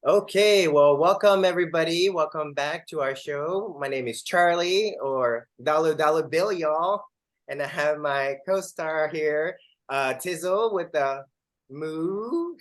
Okay, well, welcome everybody. Welcome back to our show. My name is Charlie, or Dollar Bill, y'all. And I have my co-star here, Tizzle with the Moo.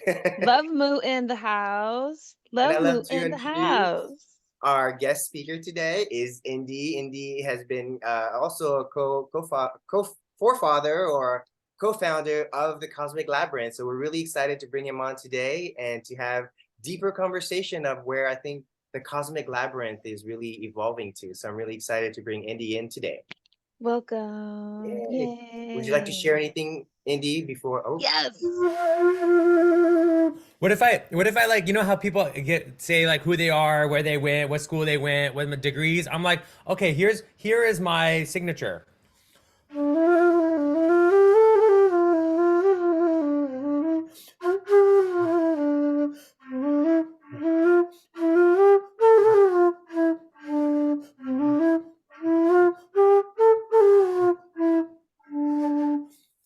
Love Moo in the house. And Love I Moo love to in the introduce house. our guest speaker today is Indy. Indy has been also a forefather or co-founder of the Cosmic Labyrinth. So we're really excited to bring him on today and to have deeper conversation of where I think the Cosmic Labyrinth is really evolving to. So I'm really excited to bring Indy in today. Welcome. Yay. Would you like to share Yay. anything, Indy, before? Oh, Yes. What if I like, how people say like who they are, where they went, what school they went, what degrees? I'm like, okay, here is my signature.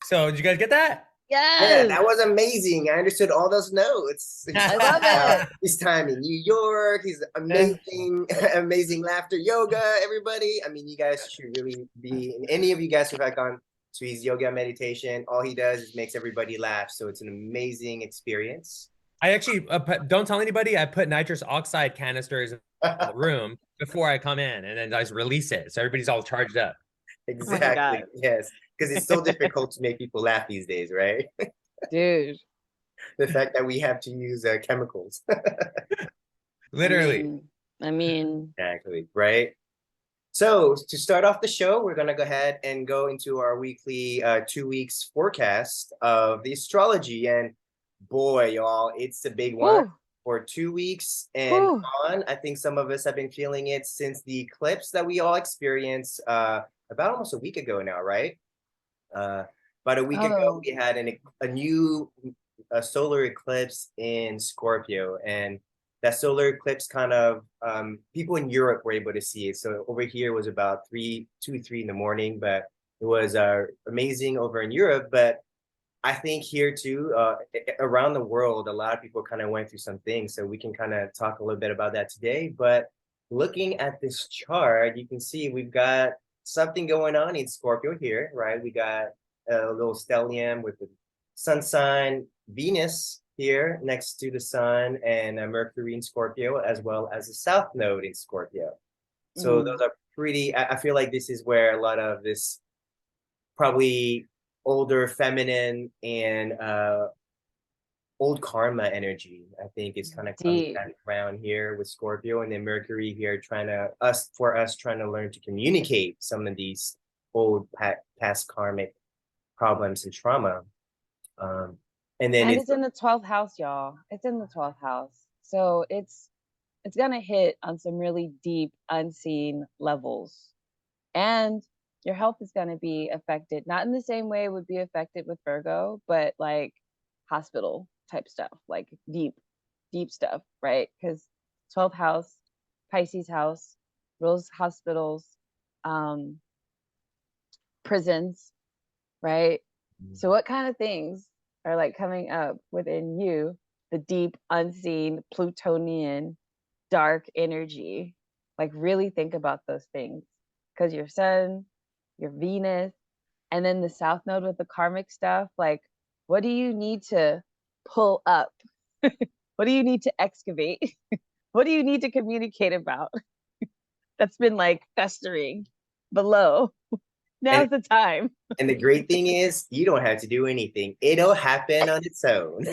So did you guys get that? yeah, Yes. that was amazing. I understood all those notes. He's I talking love about it. his time in New York. He's amazing, amazing laughter yoga. Everybody, I mean, you guys should really be. And any of you guys who have gone to his yoga meditation, all he does is makes everybody laugh. So it's an amazing experience. I actually don't tell anybody. I put nitrous oxide canisters in the room before I come in, and then I just release it, so everybody's all charged up. Oh my Exactly. God. Yes, because it's so difficult to make people laugh these days, right? Dude. The fact that we have to use chemicals. I Literally. mean, I mean, Exactly, right? So to start off the show, we're gonna go ahead and go into our weekly 2 weeks forecast of the astrology. And boy, y'all, it's a big one whew, for 2 weeks and whew. on. I think some of us have been feeling it since the eclipse that we all experienced about almost a week ago now, right? Uh, about a week ago, Oh, we had a new solar eclipse in Scorpio, and that solar eclipse kind of people in Europe were able to see it. So over here was about 3 in the morning, but it was amazing over in Europe. But I think here too, around the world, a lot of people kind of went through some things. So we can kind of talk a little bit about that today. But looking at this chart, you can see we've got something going on in Scorpio here, right? We got a little stellium with the sun sign, Venus here next to the sun, and Mercury in Scorpio, as well as the south node in Scorpio. So mm, those are pretty, I feel like this is where a lot of this probably older feminine and old karma energy, I think, is kind of coming deep. back around here with Scorpio, and then Mercury here trying to learn to communicate some of these old past karmic problems and trauma. Um, and then And it's it's in the 12th house, y'all. It's in the 12th house. So it's gonna hit on some really deep, unseen levels. And your health is going to be affected, not in the same way it would be affected with Virgo, but like hospital type stuff, like deep stuff, right? Because 12th house, Pisces house, rules hospitals, um, prisons, right? So what kind of things are like coming up within you, the deep, unseen, Plutonian, dark energy? Like really think about those things. Because your sun, your Venus, and then the South Node with the karmic stuff, like what do you need to pull up? What do you need to excavate? What do you need to communicate about that's been like festering below? and Now's the time. and the great thing is you don't have to do anything. It'll happen on its own.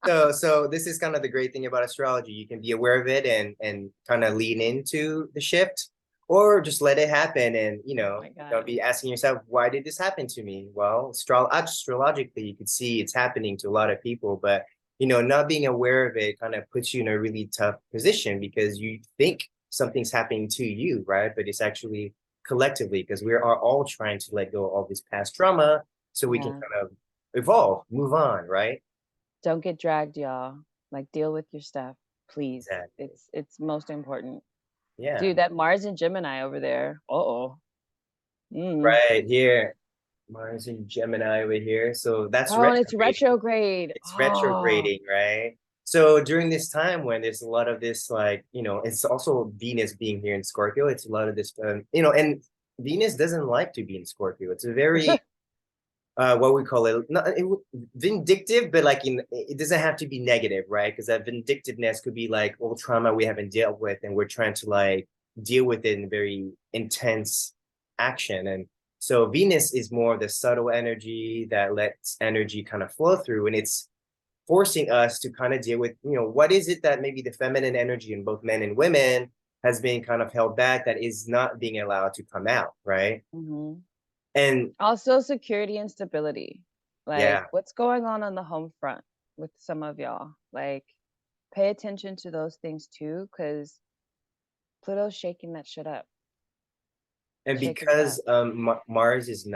So this is kind of the great thing about astrology. You can be aware of it and kind of lean into the shift, or just let it happen. And Oh my don't God. be asking yourself, why did this happen to me? Well, astrologically, you could see it's happening to a lot of people, but not being aware of it kind of puts you in a really tough position because you think something's happening to you, right? But it's actually collectively, because we are all trying to let go of all this past trauma so we can Yeah. kind of evolve, move on, right? Don't get dragged, y'all. Like deal with your stuff, please. Exactly. It's most important. Yeah. Dude, that Mars and Gemini over there. Uh-oh. Mm. Right here. Mars and Gemini over here. So that's Oh, and it's retrograding. retrograde. It's Oh, retrograding, right? So during this time when there's a lot of this, like, it's also Venus being here in Scorpio, it's a lot of this, and Venus doesn't like to be in Scorpio. It's a very, what we call it, not vindictive, but like it doesn't have to be negative, right? Because that vindictiveness could be like old trauma we haven't dealt with, and we're trying to like deal with it in very intense action. And so Venus is more of the subtle energy that lets energy kind of flow through, and it's forcing us to kind of deal with, what is it that maybe the feminine energy in both men and women has been kind of held back, that is not being allowed to come out, right? Mhm. And Also security and stability. Like yeah, what's going on the home front with some of y'all? Like pay attention to those things too, because Pluto's shaking that shit up, and shaking it up. because Mars is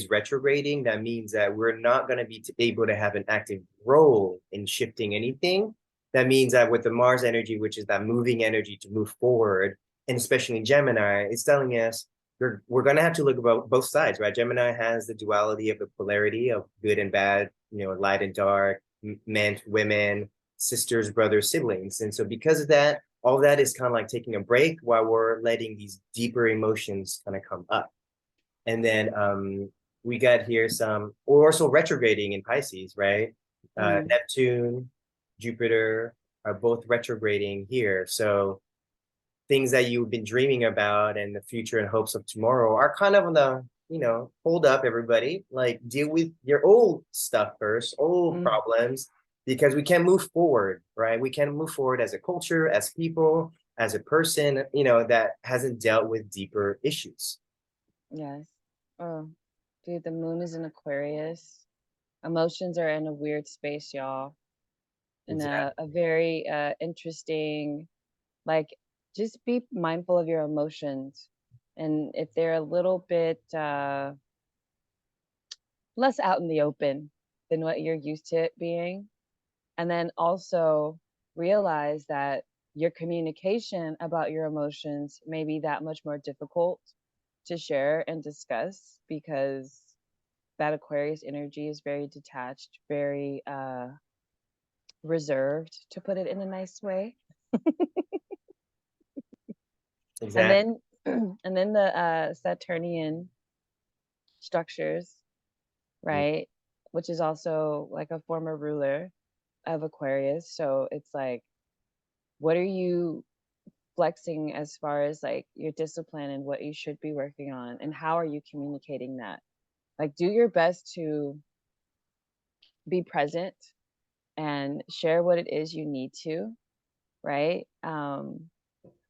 retrograding, that means that we're not going to be able to have an active role in shifting anything. That means that with the Mars energy, which is that moving energy to move forward, and especially in Gemini, it's telling us we're going to have to look about both sides, right? Gemini has the duality of the polarity of good and bad, light and dark, men, women, sisters, brothers, siblings. And so because of that, all that is kind of like taking a break while we're letting these deeper emotions kind of come up. And then we got here we're also retrograding in Pisces, right? Neptune, Jupiter are both retrograding here. So things that you've been dreaming about and the future and hopes of tomorrow are kind of on the, hold up, everybody. Like, deal with your old stuff first, old problems, because we can move forward, right? We can move forward as a culture, as people, as a person, that hasn't dealt with deeper issues. Yes. Oh, dude, the moon is in Aquarius. Emotions are in a weird space, y'all. In a very interesting, like, just be mindful of your emotions. And if they're a little bit less out in the open than what you're used to it being, and then also realize that your communication about your emotions may be that much more difficult to share and discuss, because that Aquarius energy is very detached, very reserved, to put it in a nice way. Exactly. And then the Saturnian structures, right? Which is also like a former ruler of Aquarius. So it's like, what are you flexing as far as like your discipline and what you should be working on, and how are you communicating that? Like, do your best to be present and share what it is you need to, right?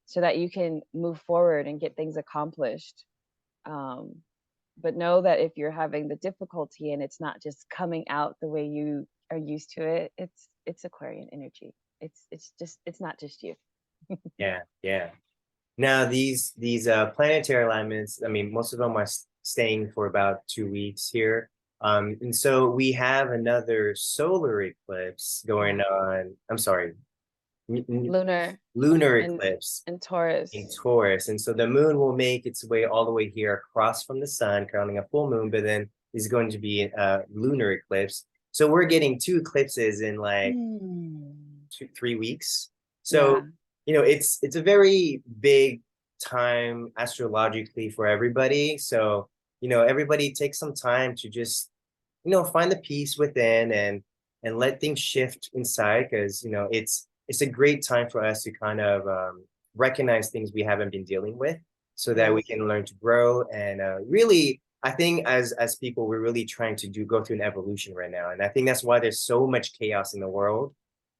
So that you can move forward and get things accomplished. But know that if you're having the difficulty and it's not just coming out the way you are used to it, it's Aquarian energy. It's not just you. Yeah, yeah. Now these planetary alignments, I mean, most of them are staying for about 2 weeks here. And so we have another solar eclipse going on. I'm sorry, Lunar lunar and eclipse in Taurus. Taurus. And so the moon will make its way all the way here across from the sun, crowning a full moon, but then is going to be a lunar eclipse. So we're getting two eclipses in like 3 weeks. So, Yeah. it's a very big time astrologically for everybody. So, everybody take some time to just, find the peace within and let things shift inside, because, it's a great time for us to kind of recognize things we haven't been dealing with, so that we Yes. can learn to grow. And really, I think as people, we're really trying to go through an evolution right now. And I think that's why there's so much chaos in the world,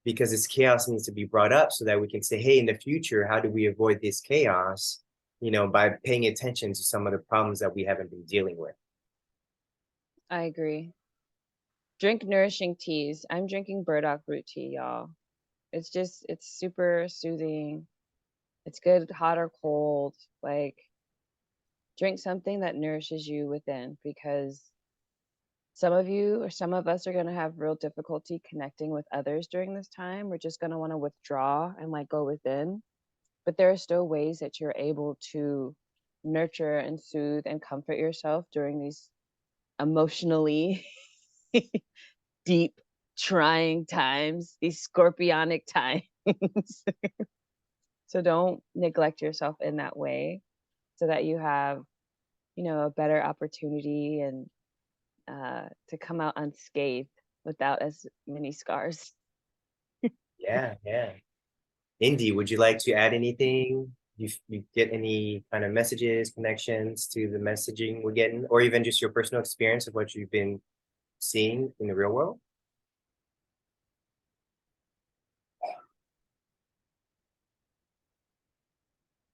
because this chaos needs to be brought up so that we can say, hey, in the future, how do we avoid this chaos, by paying attention to some of the problems that we haven't been dealing with. I agree. Drink nourishing teas. I'm drinking burdock root tea, y'all. It's super soothing. It's good hot or cold. Like, drink something that nourishes you within, because some of you or some of us are going to have real difficulty connecting with others during this time. We're just going to want to withdraw and like go within. But there are still ways that you're able to nurture and soothe and comfort yourself during these emotionally deep trying times, these scorpionic times. So don't neglect yourself in that way so that you have, you know, a better opportunity and to come out unscathed without as many scars. Yeah, yeah. Indy, would you like to add anything? You get any kind of messages, connections to the messaging we're getting, or even just your personal experience of what you've been seeing in the real world?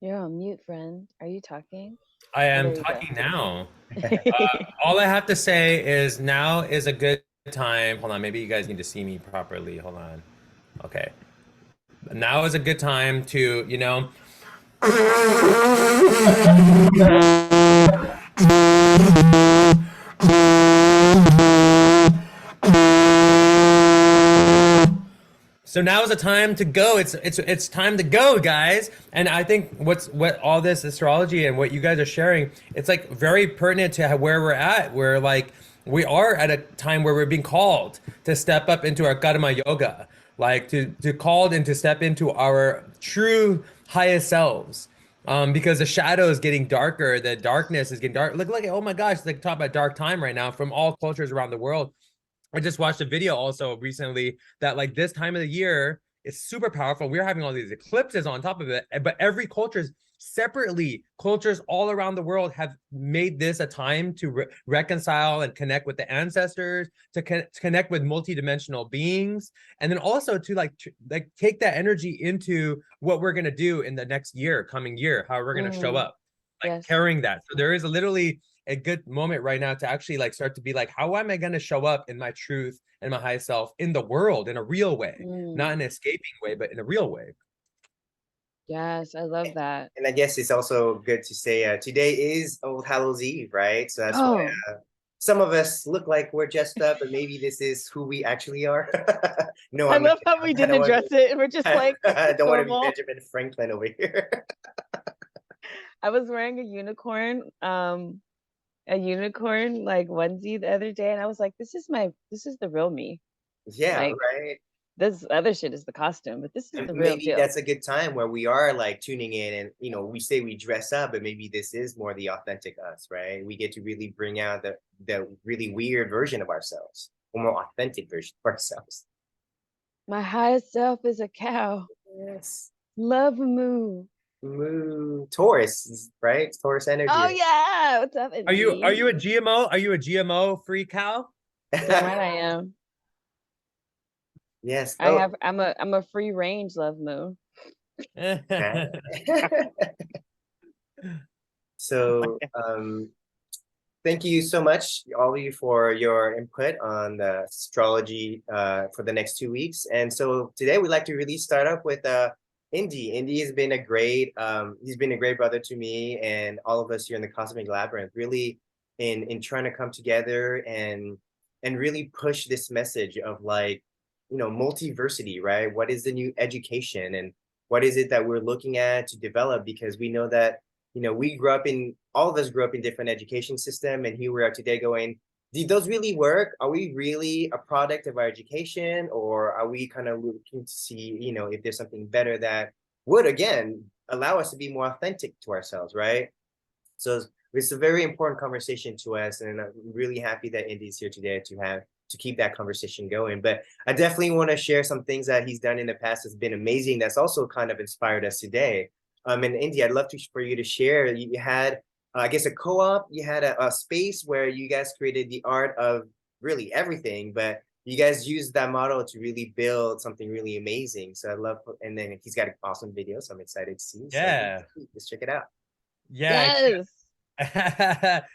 You're on mute, friend. Are you talking? I Oh, am there you go. talking now. All I have to say is now is a good time. Hold on, maybe you guys need to see me properly. Hold on. Okay. Now is a good time to, you know, so now is the time to go. It's time to go, guys. And I think what all this astrology and what you guys are sharing, it's like very pertinent to where we're at. We're like we are at a time where we're being called to step up into our Karma yoga, like to called and to step into our true highest selves. Because the shadow is getting darker, the darkness is getting dark. Look, oh my gosh, like talk about dark time right now from all cultures around the world. I just watched a video also recently that like this time of the year is super powerful. We're having all these eclipses on top of it, but every culture's separately, cultures all around the world have made this a time to reconcile and connect with the ancestors, to connect with multidimensional beings, and then also to like take that energy into what we're gonna do in the next year, coming year, how we're gonna show up, like Yes. carrying that. So there is literally a good moment right now to actually like start to be like, how am I going to show up in my truth and my high self in the world in a real way, not in an escaping way, but in a real way. Yes, I love that. And I guess it's also good to say today is Old Hallows Eve, right? So that's why Oh, some of us look like we're dressed up, but maybe this is who we actually are. No, I I'm not. love how we I didn't don't want address it and we're just to, like I don't want to be normal. Benjamin Franklin over here. I was wearing a unicorn like onesie the other day, and I was like, this is the real me. Yeah, Like right. this other shit is the costume, but this is And the real maybe deal. that's a good time where we are like tuning in and, we say we dress up, but maybe this is more the authentic us, right? We get to really bring out the really weird version of ourselves, or more authentic version of ourselves. My highest self is a cow. Yes. Love moo. Moo. Taurus, right? It's Taurus energy. Oh yeah. What's up, Are you Indy? a GMO? Are you a GMO free cow? Damn right I am. Yes. Oh. I'm a free range love moo. So thank you so much, all of you, for your input on the astrology for the next 2 weeks. And so today we'd like to really start up with Indy. Indy has been he's been a great brother to me and all of us here in the Cosmic Labyrinth, really in trying to come together and really push this message of like, multiversity, right? What is the new education and what is it that we're looking at to develop? Because we know that all of us grew up in different education system, and here we are today going, did those really work? Are we really a product of our education, or are we kind of looking to see, if there's something better that would, again, allow us to be more authentic to ourselves, right? So it's a very important conversation to us, and I'm really happy that Indy's here today to keep that conversation going. But I definitely want to share some things that he's done in the past that's been amazing, that's also kind of inspired us today. And Indy, I'd love for you to share. You had, I guess, a co-op. You had a space where you guys created the art of really everything, but you guys used that model to really build something really amazing. So I love, and then he's got an awesome video, so I'm excited to see. Yeah. So let's check it out. Yeah. Yes.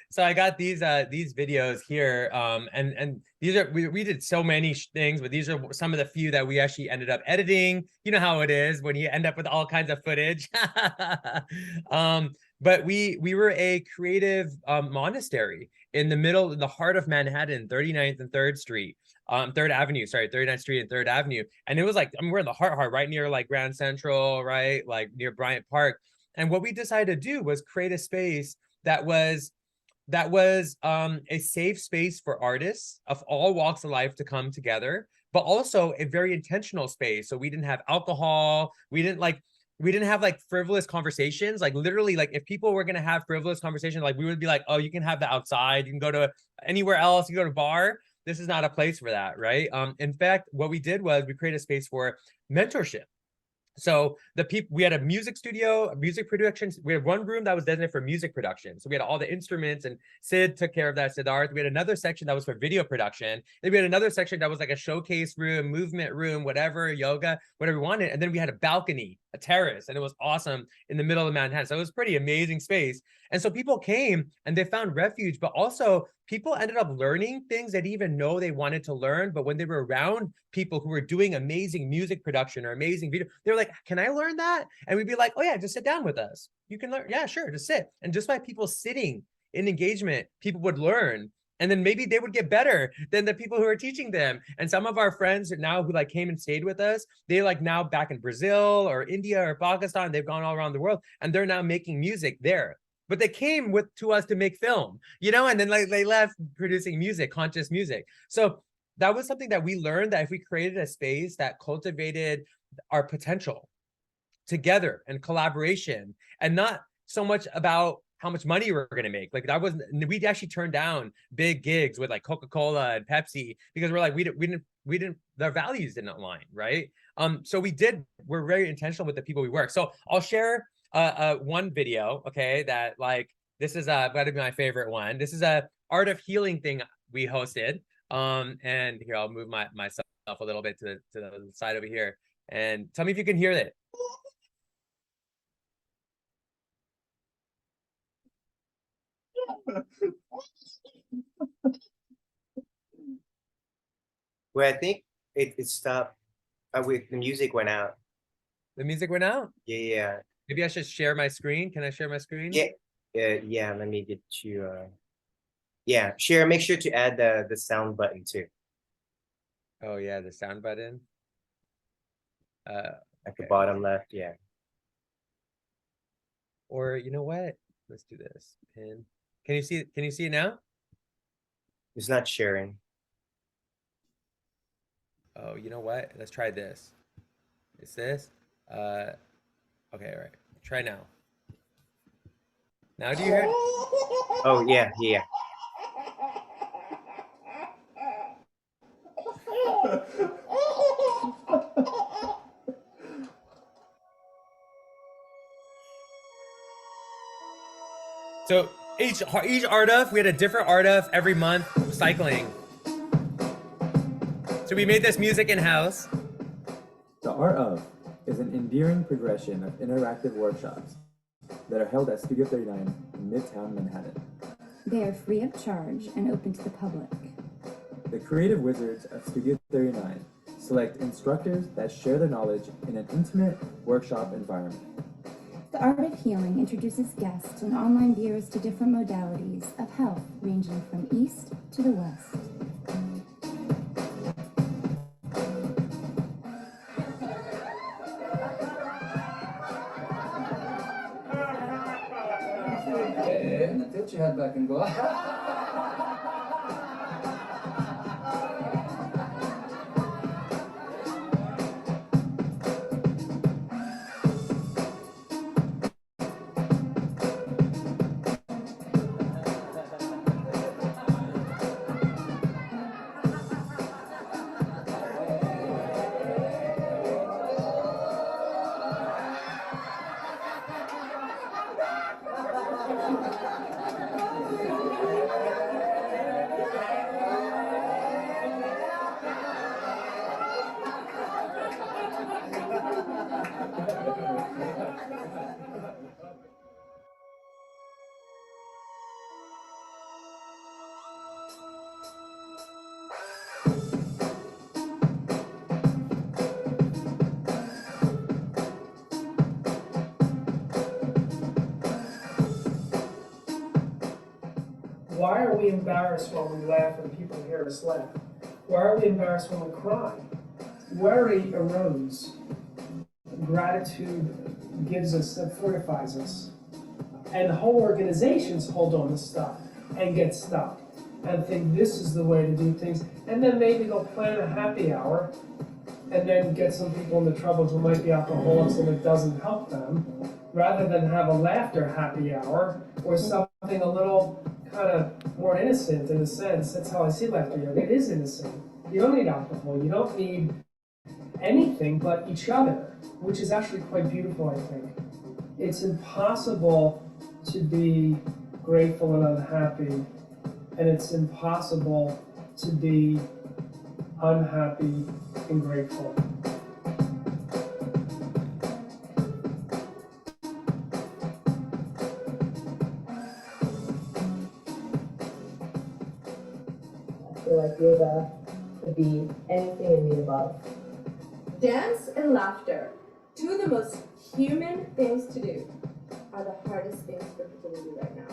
So I got these videos here, and these are we did so many things, but these are some of the few that we actually ended up editing. You know how it is when you end up with all kinds of footage. But we were a creative monastery in the heart of Manhattan, 39th and 3rd Street. 3rd Avenue, sorry, 39th Street and 3rd Avenue. And it was like, I mean, we're in the heart, right near like Grand Central, right? Like near Bryant Park. And what we decided to do was create a space that was that was a safe space for artists of all walks of life to come together, but also a very intentional space. So we didn't have alcohol. We didn't have like frivolous conversations. Like literally, like if people were gonna have frivolous conversations, like we would be like, oh, you can have that outside. You can go to anywhere else. You go to a bar. This is not a place for that, right? In fact, what we did was we created a space for mentorship. So we had a music studio, music production. We had one room that was designated for music production. So we had all the instruments, and Sid took care of that, Siddharth. We had another section that was for video production. Then we had another section that was like a showcase room, movement room, whatever, yoga, whatever we wanted. And then we had a balcony, a terrace, and it was awesome in the middle of Manhattan. So it was pretty amazing space. And so people came and they found refuge, but also people ended up learning things they didn't even know they wanted to learn. But when they were around people who were doing amazing music production or amazing video, they were like, can I learn that? And we'd be like, oh yeah, just sit down with us. You can learn. Yeah, sure, just sit. And just by people sitting in engagement, people would learn. And then maybe they would get better than the people who are teaching them. And some of our friends now who like came and stayed with us, they like now back in Brazil or India or Pakistan, they've gone all around the world, and they're now making music there. But they came to us to make film, you know, and then like they left producing music, conscious music. So that was something that we learned, that if we created a space that cultivated our potential together and collaboration, and not so much about how much money we're going to make. Like that wasn't, we actually turned down big gigs with like Coca-Cola and Pepsi because we're like, we didn't, their values didn't align, right? So we're very intentional with the people we work. So I'll share one video, okay, that like, this is gotta be my favorite one. This is a art of healing thing we hosted. And here, I'll move myself a little bit to the side over here, and tell me if you can hear it. Well, I think it stopped. The music went out. The music went out? Yeah. Maybe I should share my screen. Can I share my screen? Yeah. Yeah, let me get you. Yeah, share. Make sure to add the sound button too. Oh yeah, the sound button. At the bottom left, yeah. Or you know what? Let's do this. Pin. Can you see it now? It's not sharing. Oh, you know what? Let's try this. Is this? Okay, all right. Try now. Now do you hear it? Oh yeah. So each art of, we had a different art of every month cycling. So we made this music in-house. The Art of is an endearing progression of interactive workshops that are held at Studio 39 in Midtown Manhattan. They are free of charge and open to the public. The creative wizards of Studio 39 select instructors that share their knowledge in an intimate workshop environment. The Art of Healing introduces guests and online viewers to different modalities of health, ranging from east to the west. Tilt your head back and go. Why are we embarrassed when we laugh and people hear us laugh? Why are we embarrassed when we cry? Worry erodes. Gratitude gives us, that fortifies us. And whole organizations hold on to stuff. and get stuck and think this is the way to do things. And then maybe they'll plan a happy hour and then get some people into trouble who might be alcoholics and it doesn't help them, rather than have a laughter happy hour or something a little kind of more innocent in a sense. That's how I see laughter yoga. It is innocent. You don't need alcohol. You don't need anything but each other, which is actually quite beautiful, I think. It's impossible to be grateful and unhappy, and it's impossible to be unhappy and grateful. I feel like yoga could be anything in the above. Dance and laughter, two of the most human things to do, are the hardest things for people to do right now.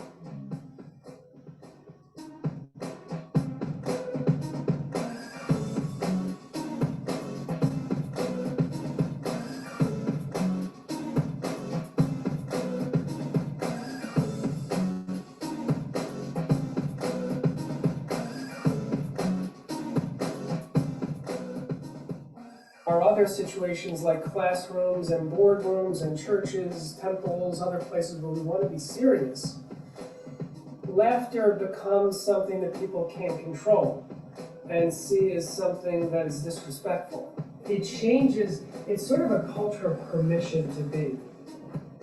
Are other situations like classrooms and boardrooms and churches, temples, other places where we want to be serious, laughter becomes something that people can't control and see as something that is disrespectful. It changes, it's sort of a culture of permission to be.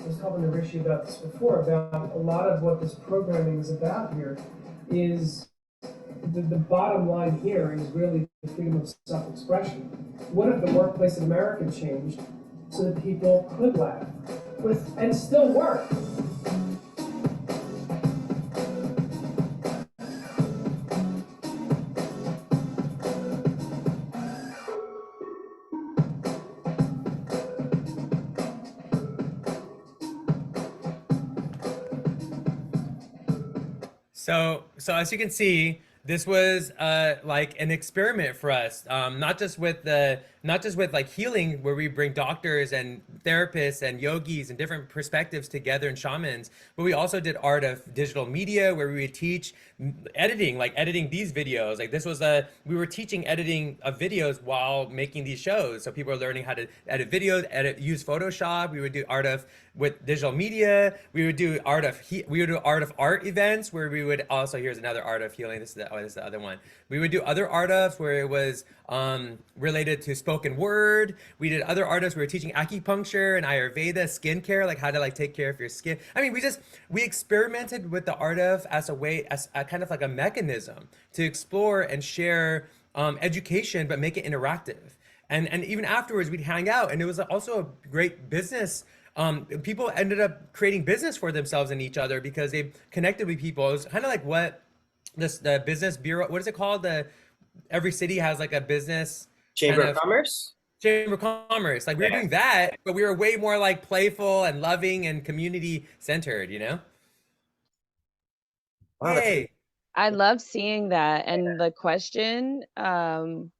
I was talking to Rishi about this before, about a lot of what this programming is about here is the bottom line here is really the freedom of self-expression. What if the workplace in America changed so that people could laugh and still work? So as you can see, this was like an experiment for us, not just with like healing, where we bring doctors and therapists and yogis and different perspectives together and shamans, but we also did art of digital media, where we would teach editing, like editing these videos. Like this was we were teaching editing of videos while making these shows, so people are learning how to edit videos, use Photoshop. We would do art of with digital media. We would do art of art events, where we would also, here's another art of healing. This is the other one. We would do other art ofs where it was related to spoken word. We did other art ofs. We were teaching acupuncture and Ayurveda, skincare, like how to like take care of your skin. I mean, we experimented with the art of as a way, as a kind of like a mechanism to explore and share education, but make it interactive. And even afterwards, we'd hang out, and it was also a great business. People ended up creating business for themselves and each other because they connected with people. It was kind of like what the business bureau, what is it called? Every city has like a business Chamber of Commerce? Chamber of Commerce. Like we were doing that, but we were way more like playful and loving and community centered, you know? Wow, Hey. I love seeing that. And the question that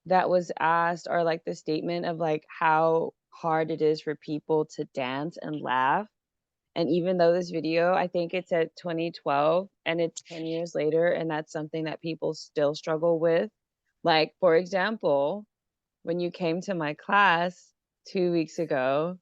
was asked, or like the statement of like how hard it is for people to dance and laugh. And even though this video, I think it's at 2012 and it's 10 years later, and that's something that people still struggle with. Like, for example, when you came to my class 2 weeks ago,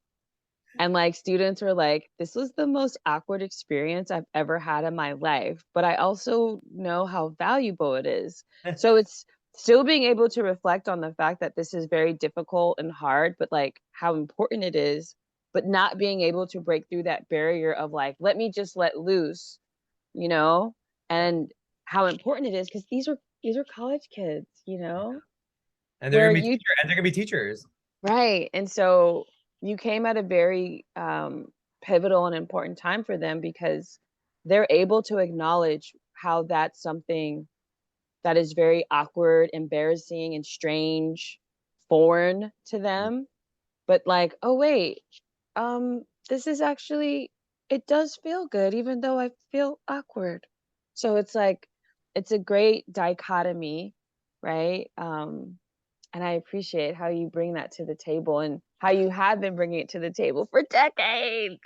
and like students were like, this was the most awkward experience I've ever had in my life, but I also know how valuable it is. So it's still being able to reflect on the fact that this is very difficult and hard, but like how important it is, but not being able to break through that barrier of like, let me just let loose, you know, and how important it is, because these are college kids, you know, And they're gonna be teachers. right. And so you came at a very pivotal and important time for them, because they're able to acknowledge how that's something that is very awkward, embarrassing, and strange, foreign to them. But like, oh wait, this is actually, it does feel good, even though I feel awkward. So it's like, it's a great dichotomy, right? And I appreciate how you bring that to the table, and how you have been bringing it to the table for decades.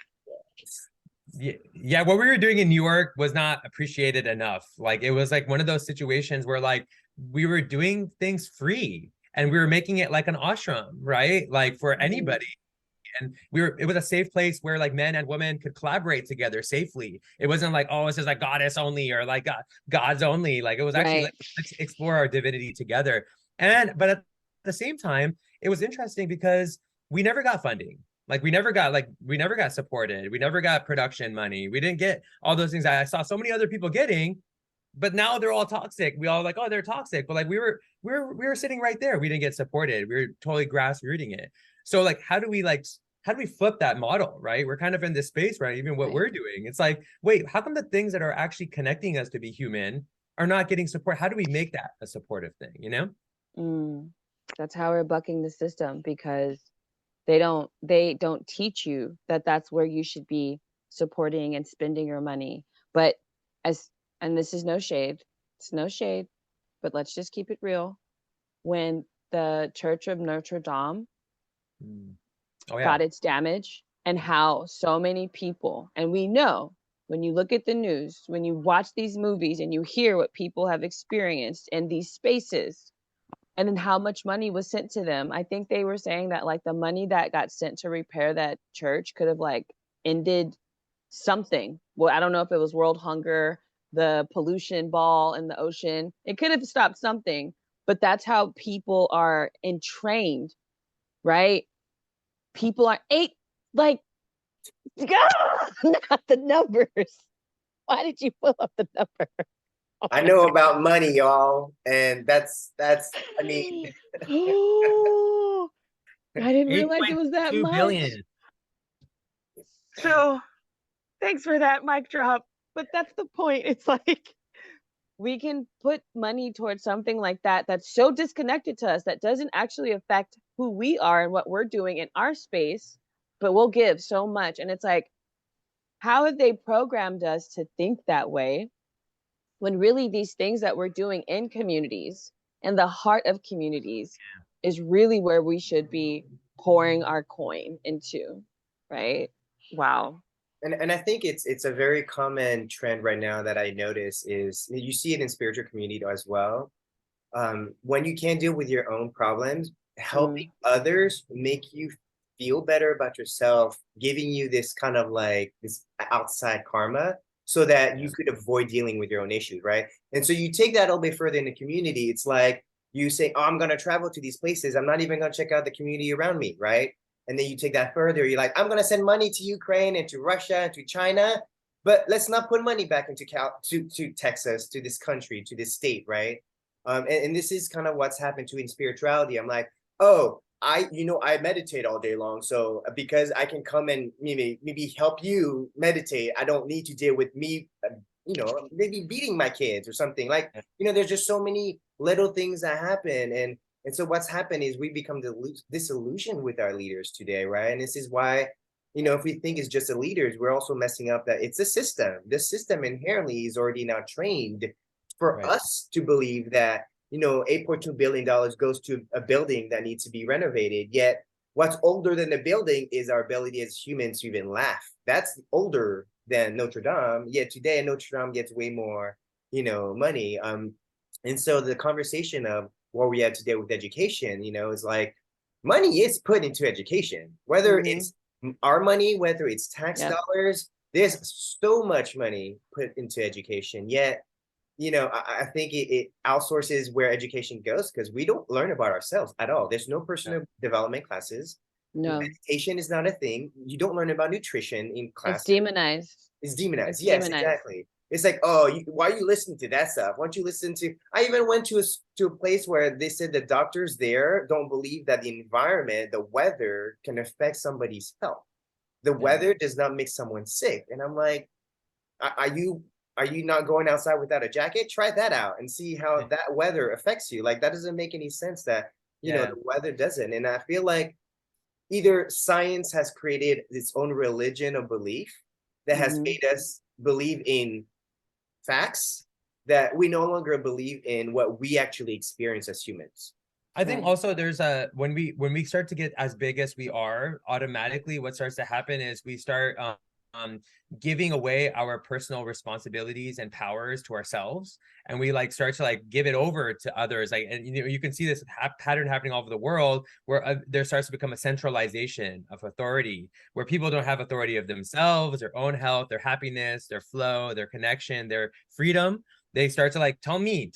Yeah, what we were doing in New York was not appreciated enough. Like it was like one of those situations where like we were doing things free and we were making it like an ashram, right? Like for anybody. And it was a safe place where like men and women could collaborate together safely. It wasn't like, oh, it's just like goddess only or like gods only. Like it was actually Right. like, let's explore our divinity together. But at the same time, it was interesting because we never got funding. Like we never got supported. We never got production money. We didn't get all those things I saw so many other people getting, but now they're all toxic. We all like, oh, they're toxic. But like we were sitting right there. We didn't get supported. We were totally grassrooting it. So like how do we flip that model, right? We're kind of in this space, right? Even what we're doing. It's like, wait, how come the things that are actually connecting us to be human are not getting support? How do we make that a supportive thing, you know? That's how we're bucking the system, because they don't teach you that that's where you should be supporting and spending your money. But and this is no shade, it's no shade, but let's just keep it real. When the Church of Notre Dame Oh yeah. got its damage, and how so many people, and we know when you look at the news, when you watch these movies and you hear what people have experienced in these spaces, and then how much money was sent to them. I think they were saying that like the money that got sent to repair that church could have like ended something. Well, I don't know if it was world hunger, the pollution ball in the ocean. It could have stopped something, but that's how people are entrained, right? People are like, not the numbers. Why did you pull up the number? Oh I my know about money, y'all, and that's I mean, Oh, I didn't realize it was that 8.2 much. billion. So thanks for that mic drop. But that's the point. It's like we can put money towards something like that that's so disconnected to us, that doesn't actually affect who we are and what we're doing in our space, but we'll give so much. And it's like, how have they programmed us to think that way, when really these things that we're doing in communities, in the heart of communities, is really where we should be pouring our coin into, right? Wow. and I think it's a very common trend right now that I notice is you see it in spiritual community as well. When you can't deal with your own problems, helping others make you feel better about yourself, giving you this kind of like this outside karma so that you could avoid dealing with your own issues, right? And so you take that a little bit further in the community. It's like you say, oh, I'm going to travel to these places. I'm not even going to check out the community around me, right? And then you take that further. You're like, I'm going to send money to Ukraine and to Russia and to China, but let's not put money back into to Texas, to this country, to this state, right? And this is kind of what's happened to in spirituality. I'm like, oh, I meditate all day long. So because I can come and maybe help you meditate, I don't need to deal with me, maybe beating my kids or something. Like, there's just so many little things that happen. And so what's happened is we become disillusioned with our leaders today, right? And this is why, if we think it's just the leaders, we're also messing up that it's a system. The system inherently is already now trained for us to believe that, $8.2 billion goes to a building that needs to be renovated. Yet what's older than the building is our ability as humans to even laugh. That's older than Notre Dame. Yet today Notre Dame gets way more, money. And so the conversation of where we are today with education, is like money is put into education, whether it's our money, whether it's tax dollars, there's so much money put into education. Yet, I think it outsources where education goes, because we don't learn about ourselves at all. There's no personal development classes. No. Meditation is not a thing. You don't learn about nutrition in class. It's demonized. It's demonized. It's Yes, demonized. exactly. It's like, oh, why are you listening to that stuff? Why don't you listen to? I even went to a place where they said the doctors there don't believe that the environment, the weather, can affect somebody's health. The weather does not make someone sick. And I'm like, are you not going outside without a jacket? Try that out and see how that weather affects you. Like, that doesn't make any sense that, the weather doesn't. And I feel like either science has created its own religion of belief that has made us believe in facts that we no longer believe in what we actually experience as humans. I think also there's when we start to get as big as we are, automatically what starts to happen is we start giving away our personal responsibilities and powers to ourselves, and we like start to like give it over to others. Like, and you know, you can see this pattern happening all over the world, where there starts to become a centralization of authority, where people don't have authority of themselves, their own health, their happiness, their flow, their connection, their freedom. They start to like tell me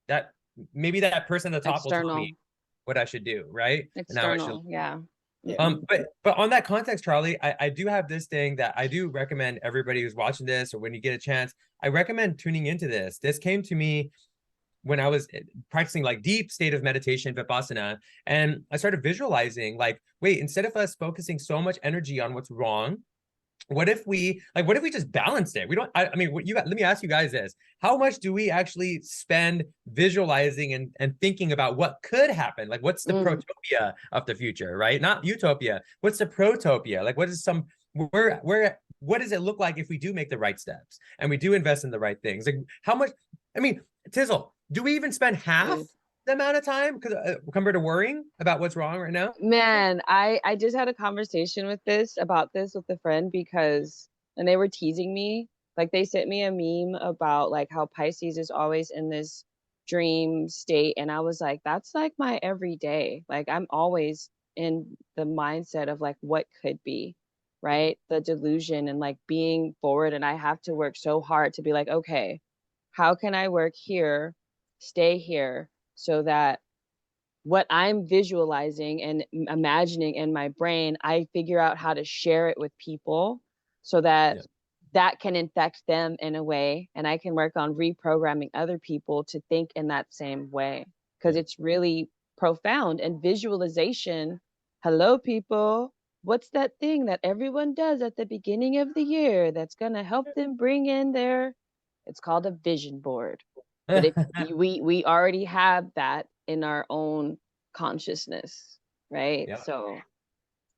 that maybe that person at the top will tell me what I should do, right? External, yeah. But on that context, Charlie, I do have this thing that I do recommend everybody who's watching this, or when you get a chance, I recommend tuning into this. This came to me when I was practicing like deep state of meditation, Vipassana, and I started visualizing like, wait, instead of us focusing so much energy on what's wrong, what if we just balanced it? We don't, I mean, let me ask you guys this. How much do we actually spend visualizing and thinking about what could happen? Like, what's the protopia of the future, right? Not utopia. What's the protopia? Like, what does it look like if we do make the right steps and we do invest in the right things? Like, how much, I mean, Tizzle, do we even spend half the amount of time compared to worrying about what's wrong right now? Man, I just had a conversation about this with a friend, and they were teasing me. Like, they sent me a meme about like how Pisces is always in this dream state, and I was like, that's like my everyday. Like, I'm always in the mindset of like what could be, right? The delusion and like being forward, and I have to work so hard to be like, okay, how can I work here, stay here, so that what I'm visualizing and imagining in my brain, I figure out how to share it with people so that that can infect them in a way, and I can work on reprogramming other people to think in that same way, because it's really profound. And visualization, hello people, what's that thing that everyone does at the beginning of the year that's going to help them bring in it's called a vision board. But if we already have that in our own consciousness, right? So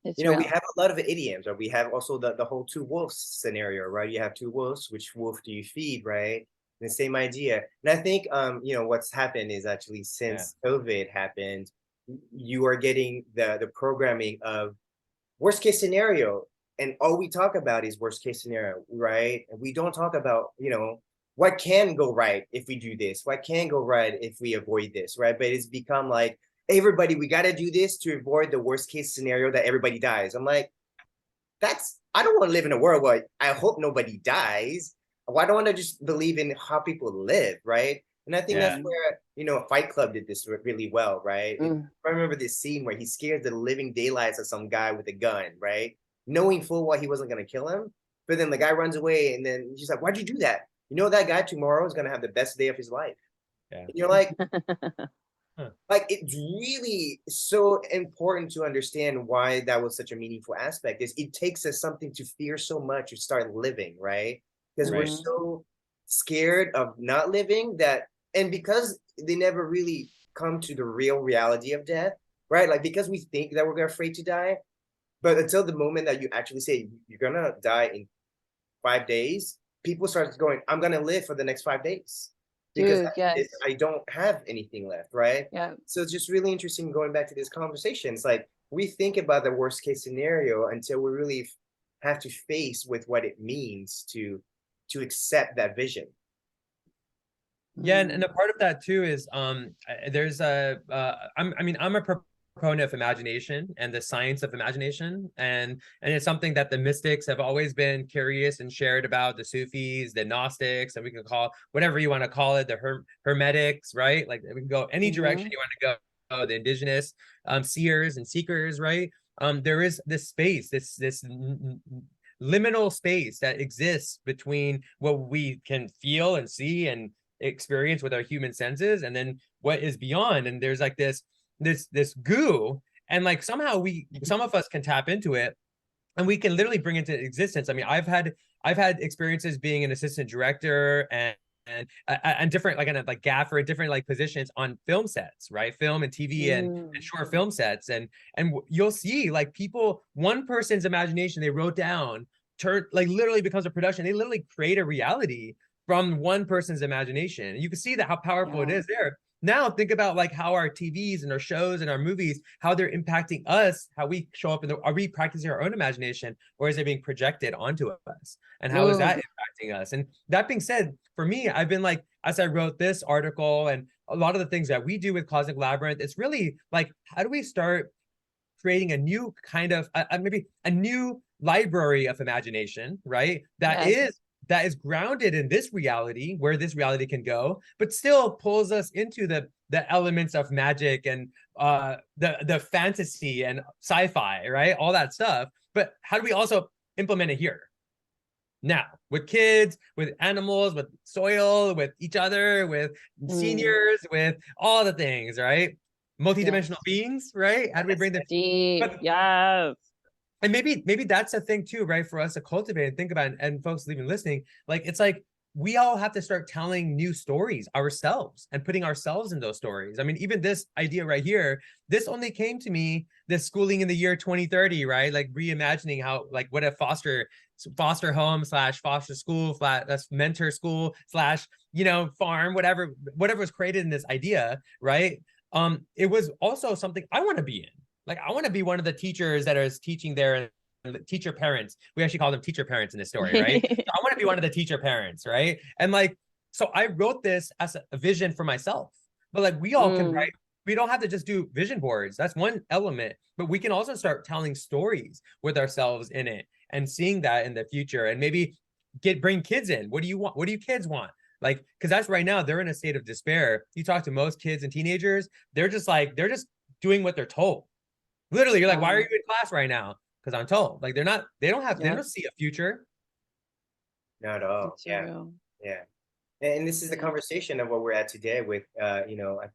it's you know, real. we have a lot of idioms, or we have also the whole two wolves scenario, right? You have two wolves, which wolf do you feed, right? The same idea. And I think you know, what's happened is actually since COVID happened, you are getting the programming of worst case scenario, and all we talk about is worst case scenario, right? And we don't talk about, you know, what can go right if we do this, what can go right if we avoid this, right? But it's become like, everybody, we got to do this to avoid the worst case scenario that everybody dies. I'm like, I don't want to live in a world where I hope nobody dies. I don't want to just believe in how people live, right? And I think that's where, you know, Fight Club did this really well, right? I remember this scene where he scared the living daylights of some guy with a gun, right? Knowing full well he wasn't going to kill him. But then the guy runs away, and then he's like, why'd you do that? You know, that guy tomorrow is going to have the best day of his life. And you're like, like, it's really so important to understand why that was such a meaningful aspect. Is it takes us something to fear so much to start living, right? Because we're so scared of not living that, and because they never really come to the real reality of death, right? Like, because we think that we're afraid to die, but until the moment that you actually say you're gonna die in 5 days, people start going, I'm gonna live for the next 5 days. Because I don't have anything left, right? So it's just really interesting going back to this conversation. It's like, we think about the worst case scenario until we really have to face with what it means to accept that vision. Yeah, and a part of that too is there's I'm a proponent of imagination and the science of imagination, and it's something that the mystics have always been curious and shared about, the Sufis, the Gnostics, and we can call whatever you want to call it, the Hermetics, right? Like, we can go any direction you want to go. The indigenous seers and seekers, right? There is this space, this liminal space that exists between what we can feel and see and experience with our human senses, and then what is beyond. And there's like this goo, and like somehow some of us can tap into it, and we can literally bring it into existence. I mean, I've had experiences being an assistant director and different, like gaffer in different like positions on film sets, right? Film and TV and short film sets, and you'll see like people, one person's imagination they wrote down like literally becomes a production. They literally create a reality from one person's imagination. And you can see that how powerful it is there. now think about like how our TVs and our shows and our movies, how they're impacting us, how we show up in the, are we practicing our own imagination, or is it being projected onto us? And how is that impacting us? And that being said, for me, I've been like, as I wrote this article and a lot of the things that we do with Cosmic Labyrinth, it's really like, how do we start creating a new kind of, maybe a new library of imagination, right? That is grounded in this reality, where this reality can go, but still pulls us into the elements of magic and the fantasy and sci-fi, right? All that stuff. But how do we also implement it here? Now, with kids, with animals, with soil, with each other, with seniors, with all the things, right? Multidimensional beings, right? How do we bring them deep? Yes. And maybe that's a thing too, right? For us to cultivate and think about, and folks even listening, like, it's like we all have to start telling new stories ourselves and putting ourselves in those stories. I mean, even this idea right here, this only came to me, this schooling in the year 2030, right? Like reimagining how, like, what a foster home / foster school / that's mentor school / farm, whatever was created in this idea, right? It was also something I want to be in. Like, I want to be one of the teachers that is teaching their teacher parents. We actually call them teacher parents in this story, right? So I want to be one of the teacher parents, right? And like, so I wrote this as a vision for myself, but like we all can write. We don't have to just do vision boards. That's one element, but we can also start telling stories with ourselves in it and seeing that in the future, and maybe bring kids in. What do you want? What do you kids want? Like, because that's right now, they're in a state of despair. You talk to most kids and teenagers, they're just doing what they're told. Literally, you're like, why are you in class right now? Because I'm told. Like, they don't see a future. Not at all. Yeah. And this is the conversation of what we're at today with, I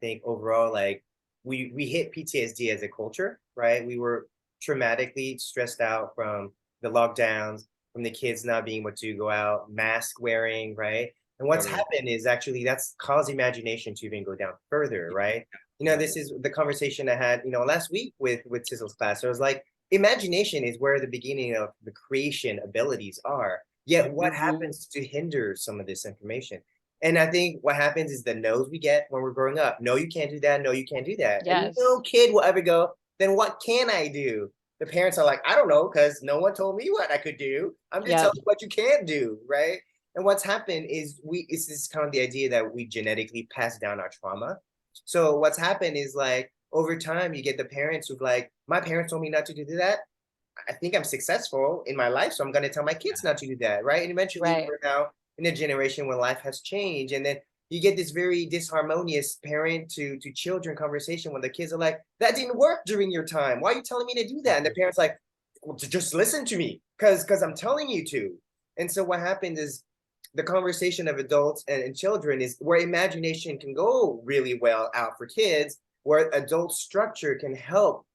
think overall, like, we hit PTSD as a culture, right? We were traumatically stressed out from the lockdowns, from the kids not being able to go out, mask wearing, right? And what's happened is actually that's caused imagination to even go down further, right? This is the conversation I had, last week with Sizzle's class. So I was like, imagination is where the beginning of the creation abilities are. Yet what happens to hinder some of this information? And I think what happens is the no's we get when we're growing up. No, you can't do that. No, you can't do that. Yes. And no kid will ever go, then what can I do? The parents are like, I don't know, because no one told me what I could do. I'm just telling you what you can't do, right? And what's happened is this is kind of the idea that we genetically pass down our trauma. So what's happened is, like, over time, you get the parents who've like, my parents told me not to do that. I think I'm successful in my life, so I'm going to tell my kids not to do that, right? And eventually we're now in a generation when life has changed. And then you get this very disharmonious parent to children conversation when the kids are like, that didn't work during your time. Why are you telling me to do that? And the parents like, well, just listen to me because I'm telling you to. And so what happened is, the conversation of adults and children is where imagination can go really well out for kids, where adult structure can help,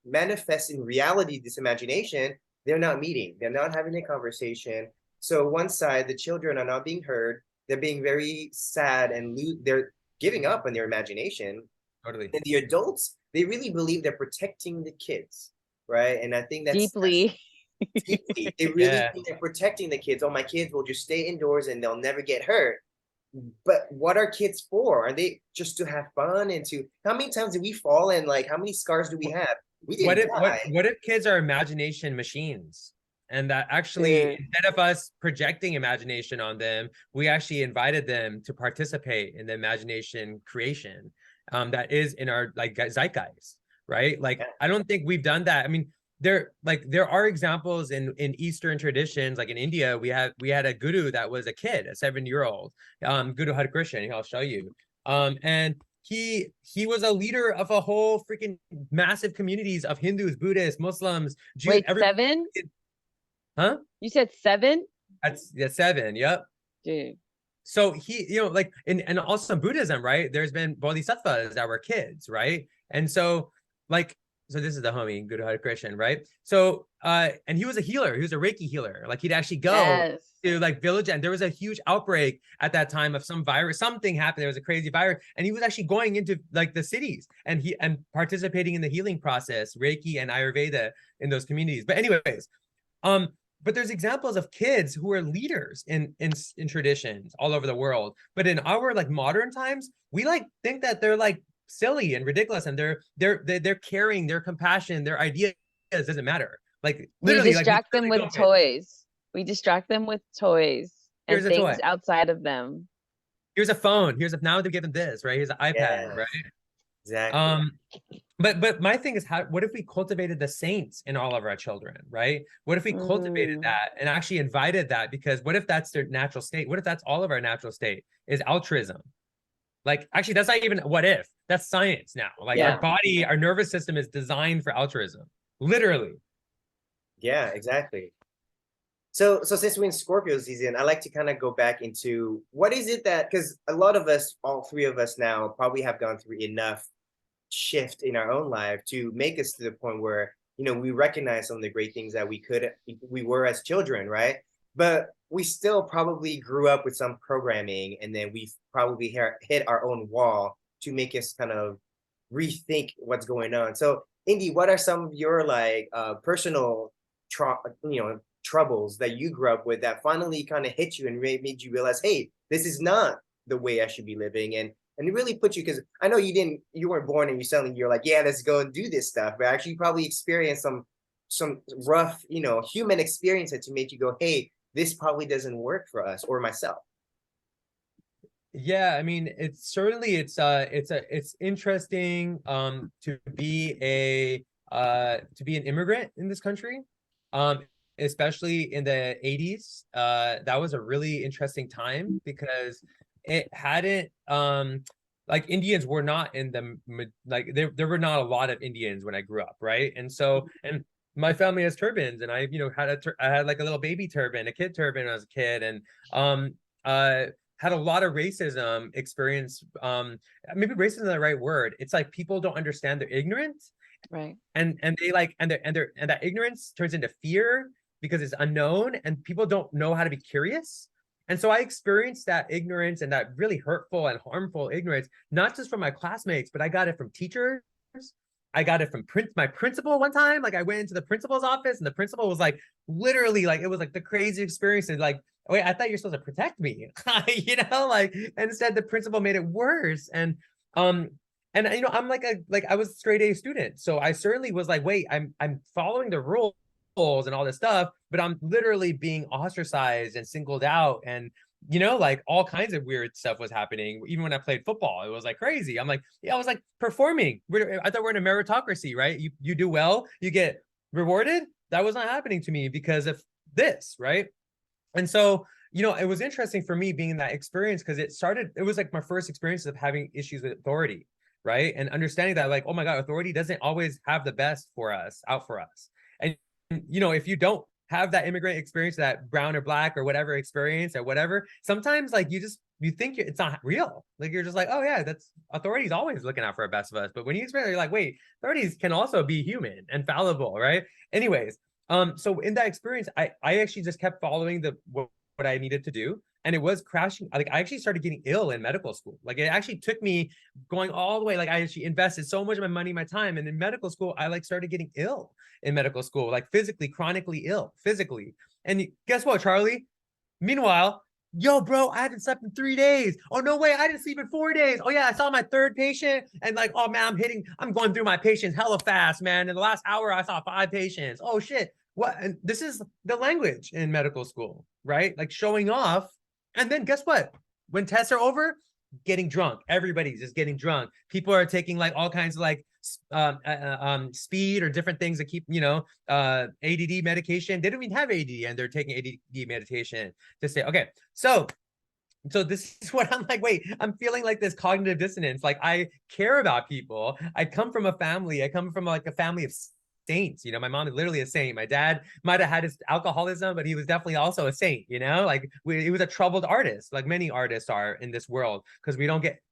manifest in reality this imagination. They're not meeting. They're not having a conversation. So one side, the children are not being heard. They're being very sad and they're giving up on their imagination. Totally. And the adults, they really believe they're protecting the kids, right? And I think that's deeply. They really think they're protecting the kids. Oh, my kids will just stay indoors and they'll never get hurt. But what are kids for? Are they just to have fun and to, how many times did we fall, and like how many scars do we have? We didn't die. What if kids are imagination machines? And that actually, instead of us projecting imagination on them, we actually invited them to participate in the imagination creation that is in our like zeitgeist, right? Like, I don't think we've done that. I mean, there are examples in Eastern traditions, like in India, we had a guru that was a kid, a 7-year-old, Guru Har Krishna. I'll show you. And he was a leader of a whole freaking massive communities of Hindus, Buddhists, Muslims, Jews. Wait, 7? Huh? You said 7? That's 7. Yep. Dude. So he, like, and also in Buddhism, right? There's been bodhisattvas that were kids, right? And so, like, so this is the homie, Guru Har Krishna, right? So, and he was a healer. He was a Reiki healer. Like, he'd actually go to like village, and there was a huge outbreak at that time of some virus. Something happened. There was a crazy virus, and he was actually going into like the cities and participating in the healing process, Reiki and Ayurveda in those communities. But anyways, but there's examples of kids who are leaders in traditions all over the world. But in our like modern times, we like think that they're like silly and ridiculous, and they're caring, their compassion, their ideas doesn't matter. Like We literally, distract them with don't fit. toys. We distract them with toys and Here's a things toy. outside of them. Here's a phone. Now they're given this, right? Here's an iPad, Yeah, right? exactly. But my thing is, what if we cultivated the saints in all of our children, right? What if we cultivated that and actually invited that? Because what if that's their natural state? What if that's all of our natural state is altruism? Like, actually, that's not even what if. That's science now. Like Yeah. our body, our nervous system is designed for altruism, literally. Yeah, exactly. So since we're in Scorpio season, I like to kind of go back into what is it that, because a lot of us, all three of us now, probably have gone through enough shift in our own life to make us to the point where, you know, we recognize some of the great things that we were as children, right? But we still probably grew up with some programming, and then we've probably hit our own wall to make us kind of rethink what's going on. So Indy, what are some of your like personal troubles that you grew up with that finally kind of hit you and made you realize, hey, this is not the way I should be living, and it really put you, because I know you weren't born and you're like, yeah, let's go and do this stuff, but actually you probably experienced some rough, human experiences to make you go, hey, this probably doesn't work for us or myself. Yeah, I mean, it's certainly it's interesting to be an immigrant in this country, especially in the 80s. That was a really interesting time because it hadn't like Indians were not in the like there were not a lot of Indians when I grew up, right? And so and my family has turbans, and I I had like a little baby turban, a kid turban when I was a kid, and had a lot of racism experience. Maybe racism is the right word. It's like people don't understand, they're ignorant, Right. and they like and that ignorance turns into fear because it's unknown, and people don't know how to be curious. And so I experienced that ignorance and that really hurtful and harmful ignorance, not just from my classmates, but I got it from teachers. I got it from my principal one time. Like I went into the principal's office, and the principal was like, literally, like it was like the crazy experience. And like, wait, I thought you're supposed to protect me, like, and instead the principal made it worse. And I'm like I was a straight A student, so I certainly was like, wait, I'm following the rules and all this stuff, but I'm literally being ostracized and singled out, and like all kinds of weird stuff was happening. Even when I played football, it was like crazy. I'm like, yeah, I was like performing. I thought we're in a meritocracy, right? You do well, you get rewarded. That was not happening to me because of this, right? And so, it was interesting for me being in that experience because it was like my first experience of having issues with authority, right? And understanding that, like, oh my God, authority doesn't always have the best out for us. And, if you don't have that immigrant experience, that brown or black or whatever experience or whatever, sometimes like you think it's not real. Like you're just like, oh yeah, that's authority's always looking out for the best of us. But when you experience, you're like, wait, authorities can also be human and fallible, right? Anyways, so in that experience, I actually just kept following what I needed to do. And it was crashing. Like I actually started getting ill in medical school. Like it actually took me going all the way. Like I actually invested so much of my money, my time. And in medical school, I like started getting ill in medical school, like physically, chronically ill, physically. And guess what, Charlie? Meanwhile, yo, bro, I hadn't slept in 3 days. Oh, no way. I didn't sleep in 4 days. Oh yeah, I saw my third patient. And like, oh man, I'm going through my patients hella fast, man. In the last hour, I saw 5 patients. Oh shit. What? And this is the language in medical school, right? Like showing off. And then guess what? When tests are over, getting drunk. Everybody's just getting drunk. People are taking like all kinds of like speed or different things that keep, ADD medication. They don't even have ADD and they're taking ADD meditation to say, okay, so this is what I'm like, wait, I'm feeling like this cognitive dissonance. Like I care about people. I come from a family like a family of saints. My mom is literally a saint. My dad might have had his alcoholism, but he was definitely also a saint. Like he was a troubled artist, like many artists are in this world, because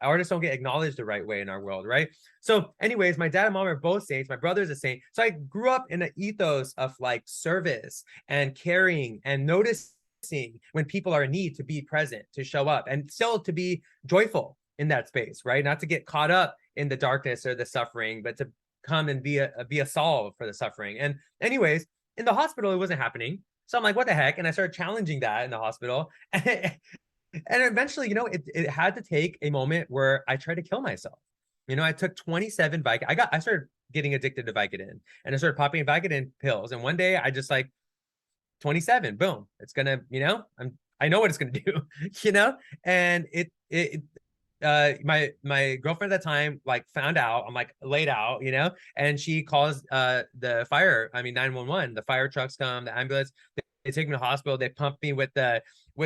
artists don't get acknowledged the right way in our world, right? So anyways, my dad and mom are both saints. My brother's a saint. So I grew up in an ethos of like service and caring and noticing when people are in need, to be present, to show up, and still to be joyful in that space, right? Not to get caught up in the darkness or the suffering, but to come and be a solve for the suffering. And anyways, in the hospital, it wasn't happening. So I'm like, what the heck? And I started challenging that in the hospital. And eventually, you know, it had to take a moment where I tried to kill myself. You know, I took 27 Vicodin. I started getting addicted to Vicodin, and I started popping Vicodin pills. And one day I just like 27, boom, it's gonna, you know, I know what it's gonna do, you know, and my girlfriend at the time like found out. I'm like laid out, you know, and she calls the fire. I mean 911. The fire trucks come, the ambulance. They take me to the hospital. They pump me with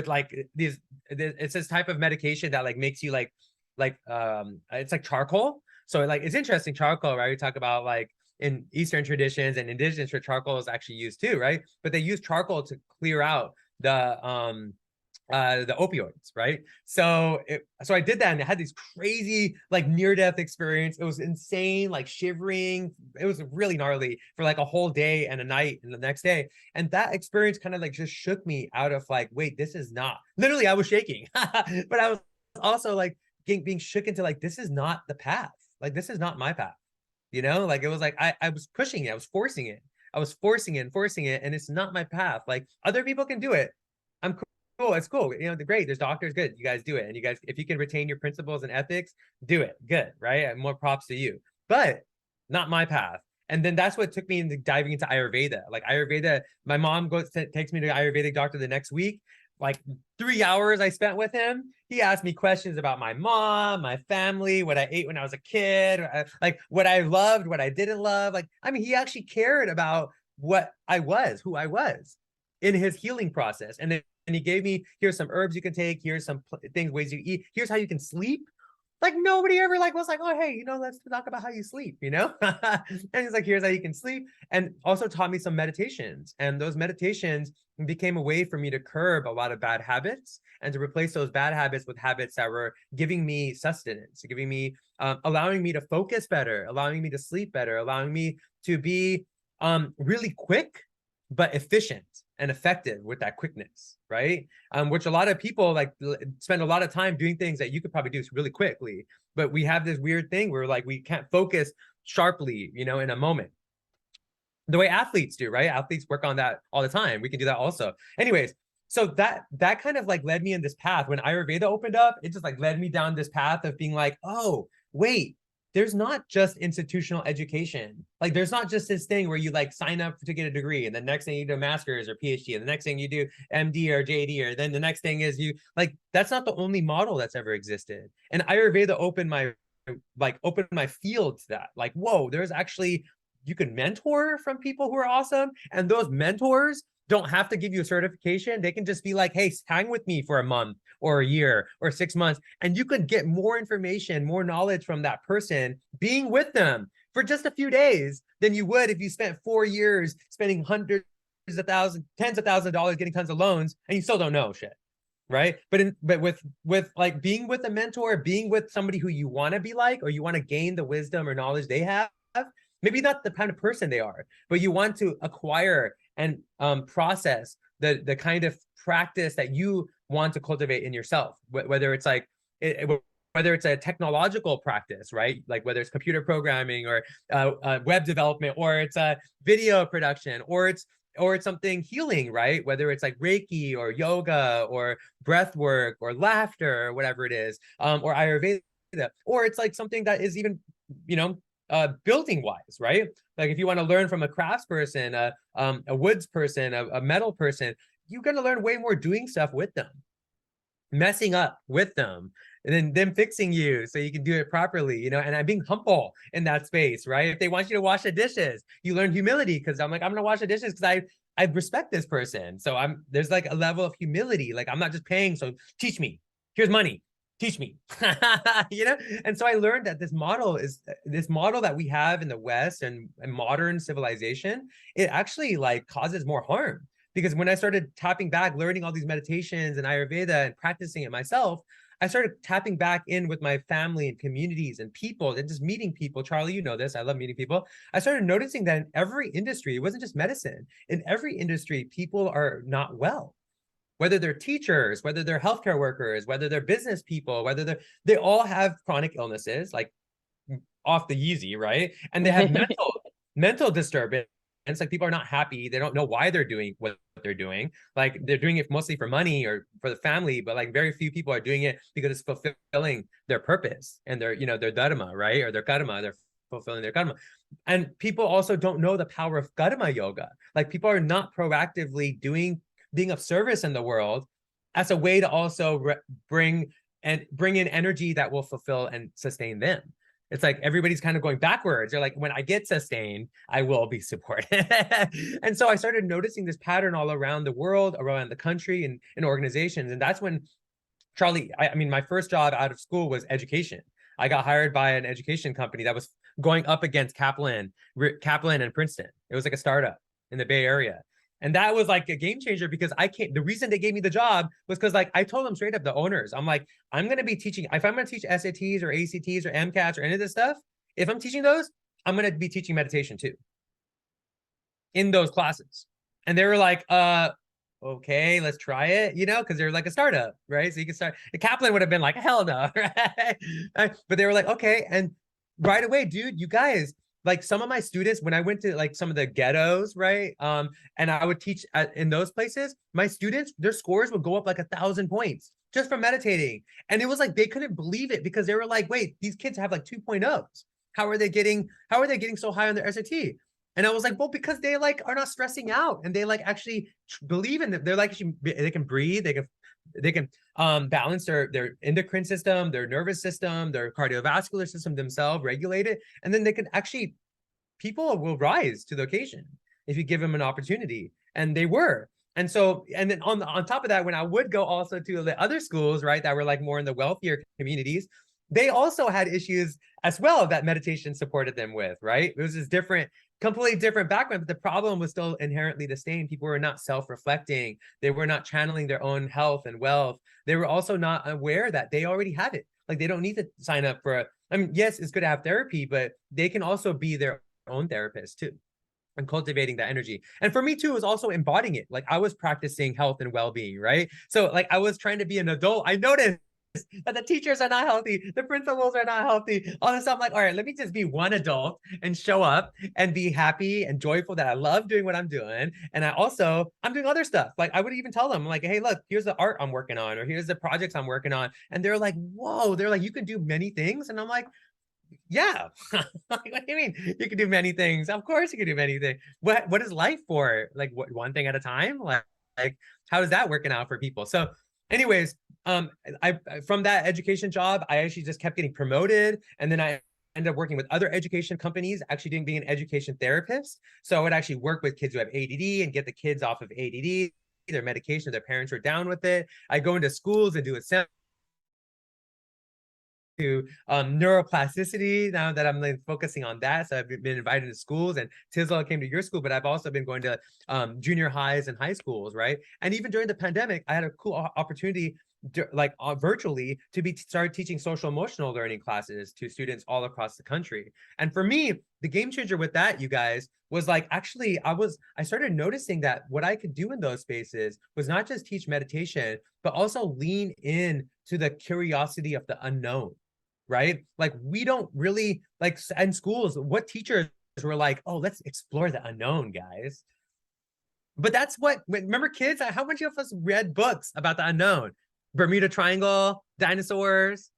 like it's this type of medication that like makes you like it's like charcoal. So like it's interesting, charcoal, right? We talk about like in Eastern traditions and indigenous, charcoal is actually used too, right? But they use charcoal to clear out the opioids, right? So I did that, and I had these crazy like near-death experience. It was insane, like shivering. It was really gnarly for like a whole day and a night and the next day. And that experience kind of like just shook me out of like, wait, this is not, literally I was shaking, but I was also like being shook into like, this is not the path. Like, this is not my path. You know, like it was like I was pushing it, I was forcing it, and it's not my path. Like other people can do it. I'm cool, it's cool. You know, great. There's doctors, good. You guys do it. And you guys, if you can retain your principles and ethics, do it. Good, right? And more props to you. But not my path. And then that's what took me into diving into Ayurveda. Like Ayurveda, my mom takes me to an Ayurvedic doctor the next week. Like 3 hours I spent with him. He asked me questions about my mom, my family, what I ate when I was a kid, like what I loved, what I didn't love. Like, I mean, he actually cared about what I was, who I was in his healing process. And then he gave me, here's some herbs you can take, here's some things, ways you eat, here's how you can sleep. Like nobody ever like was like, oh, hey, you know, let's talk about how you sleep, you know? And he's like, here's how you can sleep. And also taught me some meditations. And those meditations became a way for me to curb a lot of bad habits and to replace those bad habits with habits that were giving me sustenance, giving me, allowing me to focus better, allowing me to sleep better, allowing me to be really quick, but efficient and effective with that quickness, right? Which a lot of people like spend a lot of time doing things that you could probably do really quickly, but we have this weird thing where like we can't focus sharply, you know, in a moment. The way athletes do, right? Athletes work on that all the time. We can do that also. Anyways, so that kind of like led me in this path. When Ayurveda opened up, it just like led me down this path of being like, oh, wait, there's not just institutional education. Like there's not just this thing where you like sign up to get a degree and the next thing you do a master's or PhD and the next thing you do MD or JD, or then the next thing is you like, that's not the only model that's ever existed. And Ayurveda opened my field to that. Like, whoa, there's actually, you can mentor from people who are awesome. And those mentors don't have to give you a certification. They can just be like, hey, hang with me for a month or a year or 6 months. And you could get more information, more knowledge from that person being with them for just a few days than you would if you spent 4 years spending hundreds of thousands, tens of thousands of dollars getting tons of loans and you still don't know shit. Right. But with like being with a mentor, being with somebody who you want to be like, or you want to gain the wisdom or knowledge they have, maybe not the kind of person they are, but you want to acquire and process the kind of practice that you want to cultivate in yourself, whether it's like whether it's a technological practice, right? Like whether it's computer programming or web development, or it's a video production, or it's something healing, right? Whether it's like Reiki or yoga or breath work or laughter or whatever it is, or Ayurveda, or it's like something that is even, you know, building wise, right? Like if you want to learn from a crafts person, a woods person, a metal person, you're going to learn way more doing stuff with them, messing up with them, and then them fixing you so you can do it properly, you know. And I'm being humble in that space, right? If they want you to wash the dishes, you learn humility, because I'm like, I'm gonna wash the dishes because I respect this person. So there's like a level of humility. Like I'm not just paying, so teach me, here's money, teach me. You know. And so I learned that this model that we have in the West and modern civilization, it actually like causes more harm. Because when I started tapping back, learning all these meditations and Ayurveda and practicing it myself, I started tapping back in with my family and communities and people and just meeting people. Charlie, you know this, I love meeting people. I started noticing that in every industry, it wasn't just medicine, in every industry, people are not well. Whether they're teachers, whether they're healthcare workers, whether they're business people, whether they all have chronic illnesses, like off the Yeezy, right? And they have mental disturbance. It's like people are not happy. They don't know why they're doing what they're doing. Like they're doing it mostly for money or for the family, but like very few people are doing it because it's fulfilling their purpose and their, you know, their dharma, right? Or their karma, they're fulfilling their karma. And people also don't know the power of karma yoga. Like people are not proactively being of service in the world as a way to also bring in energy that will fulfill and sustain them. It's like everybody's kind of going backwards. They're like, when I get sustained, I will be supported. And so I started noticing this pattern all around the world, around the country, and in organizations. And that's when Charlie, I mean, my first job out of school was education. I got hired by an education company that was going up against Kaplan and Princeton. It was like a startup in the Bay Area. And that was like a game changer because the reason they gave me the job was because like I told them straight up, the owners, I'm like, I'm going to be teaching, if I'm going to teach SATs or ACTs or MCATs or any of this stuff, if I'm teaching those, I'm going to be teaching meditation too in those classes. And they were like, okay, let's try it, you know, because they're like a startup, right? So you can start, Kaplan would have been like, hell no, right? But they were like, okay. And right away, dude, you guys, like some of my students, when I went to like some of the ghettos, right? And I would teach in those places, my students, their scores would go up like 1,000 points just from meditating. And it was like, they couldn't believe it because they were like, wait, these kids have like 2.0s. How are they getting so high on their SAT? And I was like, well, because they like are not stressing out and they like actually believe in it. They're like, they can breathe, they can balance their endocrine system, their nervous system, their cardiovascular system themselves, regulate it. And then they can actually, people will rise to the occasion if you give them an opportunity. And they were. And so, and then on top of that, when I would go also to the other schools, right, that were like more in the wealthier communities, they also had issues as well that meditation supported them with, right? It was this completely different background, but the problem was still inherently the same. People were not self-reflecting. They were not channeling their own health and wealth. They were also not aware that they already have it. Like they don't need to sign up for, I mean, yes, it's good to have therapy, but they can also be their own therapist too, and cultivating that energy. And for me too, it was also embodying it. Like I was practicing health and well-being, right? So like I was trying to be an adult. I noticed that the teachers are not healthy, the principals are not healthy, all this stuff. I'm like, all right, let me just be one adult and show up and be happy and joyful that I love doing what I'm doing. And I'm doing other stuff. Like I would even tell them, like, hey, look, here's the art I'm working on, or here's the projects I'm working on. And they're like, whoa, they're like, you can do many things. And I'm like, yeah. Like, what do you mean you can do many things? Of course you can do many things. What is life for? Like what, one thing at a time? Like how is that working out for people? So anyways, I from that education job, I actually just kept getting promoted, and then I ended up working with other education companies, actually being an education therapist. So I would actually work with kids who have ADD and get the kids off of ADD, their medication, their parents were down with it. I go into schools and do a to neuroplasticity now that I'm like focusing on that. So I've been invited to schools, and Tizzle came to your school, but I've also been going to junior highs and high schools, right? And even during the pandemic, I had a cool opportunity virtually to start teaching social emotional learning classes to students all across the country. And for me, the game changer with that, you guys, was like, actually, I started noticing that what I could do in those spaces was not just teach meditation, but also lean in to the curiosity of the unknown, right? Like we don't really, like in schools, what teachers were like, oh, let's explore the unknown, guys. But that's what, remember kids, how many of us read books about the unknown? Bermuda Triangle, dinosaurs,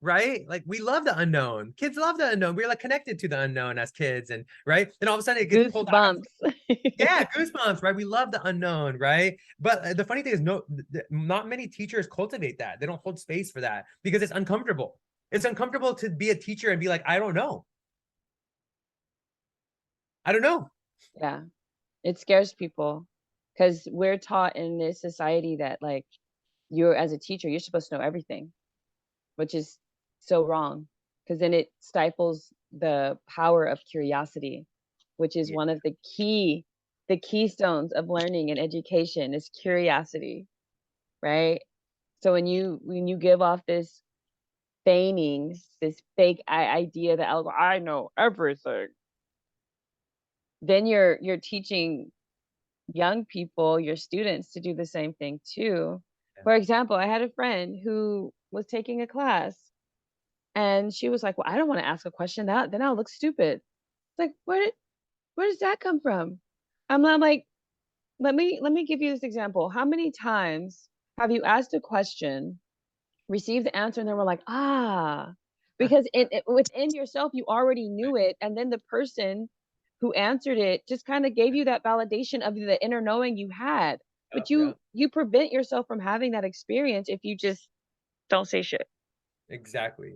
right? Like we love the unknown. Kids love the unknown. We're like connected to the unknown as kids, and right. And all of a sudden it gets pulled out. Yeah, goosebumps, right? We love the unknown, right? But the funny thing is, not many teachers cultivate that. They don't hold space for that because it's uncomfortable. It's uncomfortable to be a teacher and be like, I don't know. I don't know. Yeah, it scares people because we're taught in this society that like you're, as a teacher, you're supposed to know everything, which is so wrong, because then it stifles the power of curiosity, which is one of the keystones of learning and education is curiosity, right? So when you give off this feigning, this fake idea that I know everything, then you're teaching young people, your students, to do the same thing too. For example, I had a friend who was taking a class and she was like, well, I don't want to ask a question, then I'll look stupid. It's like, where does that come from? I'm not like, let me give you this example. How many times have you asked a question, received the answer, and then we're like, because within yourself you already knew it, and then the person who answered it just kind of gave you that validation of the inner knowing you had. But you prevent yourself from having that experience if you just don't say shit. Exactly.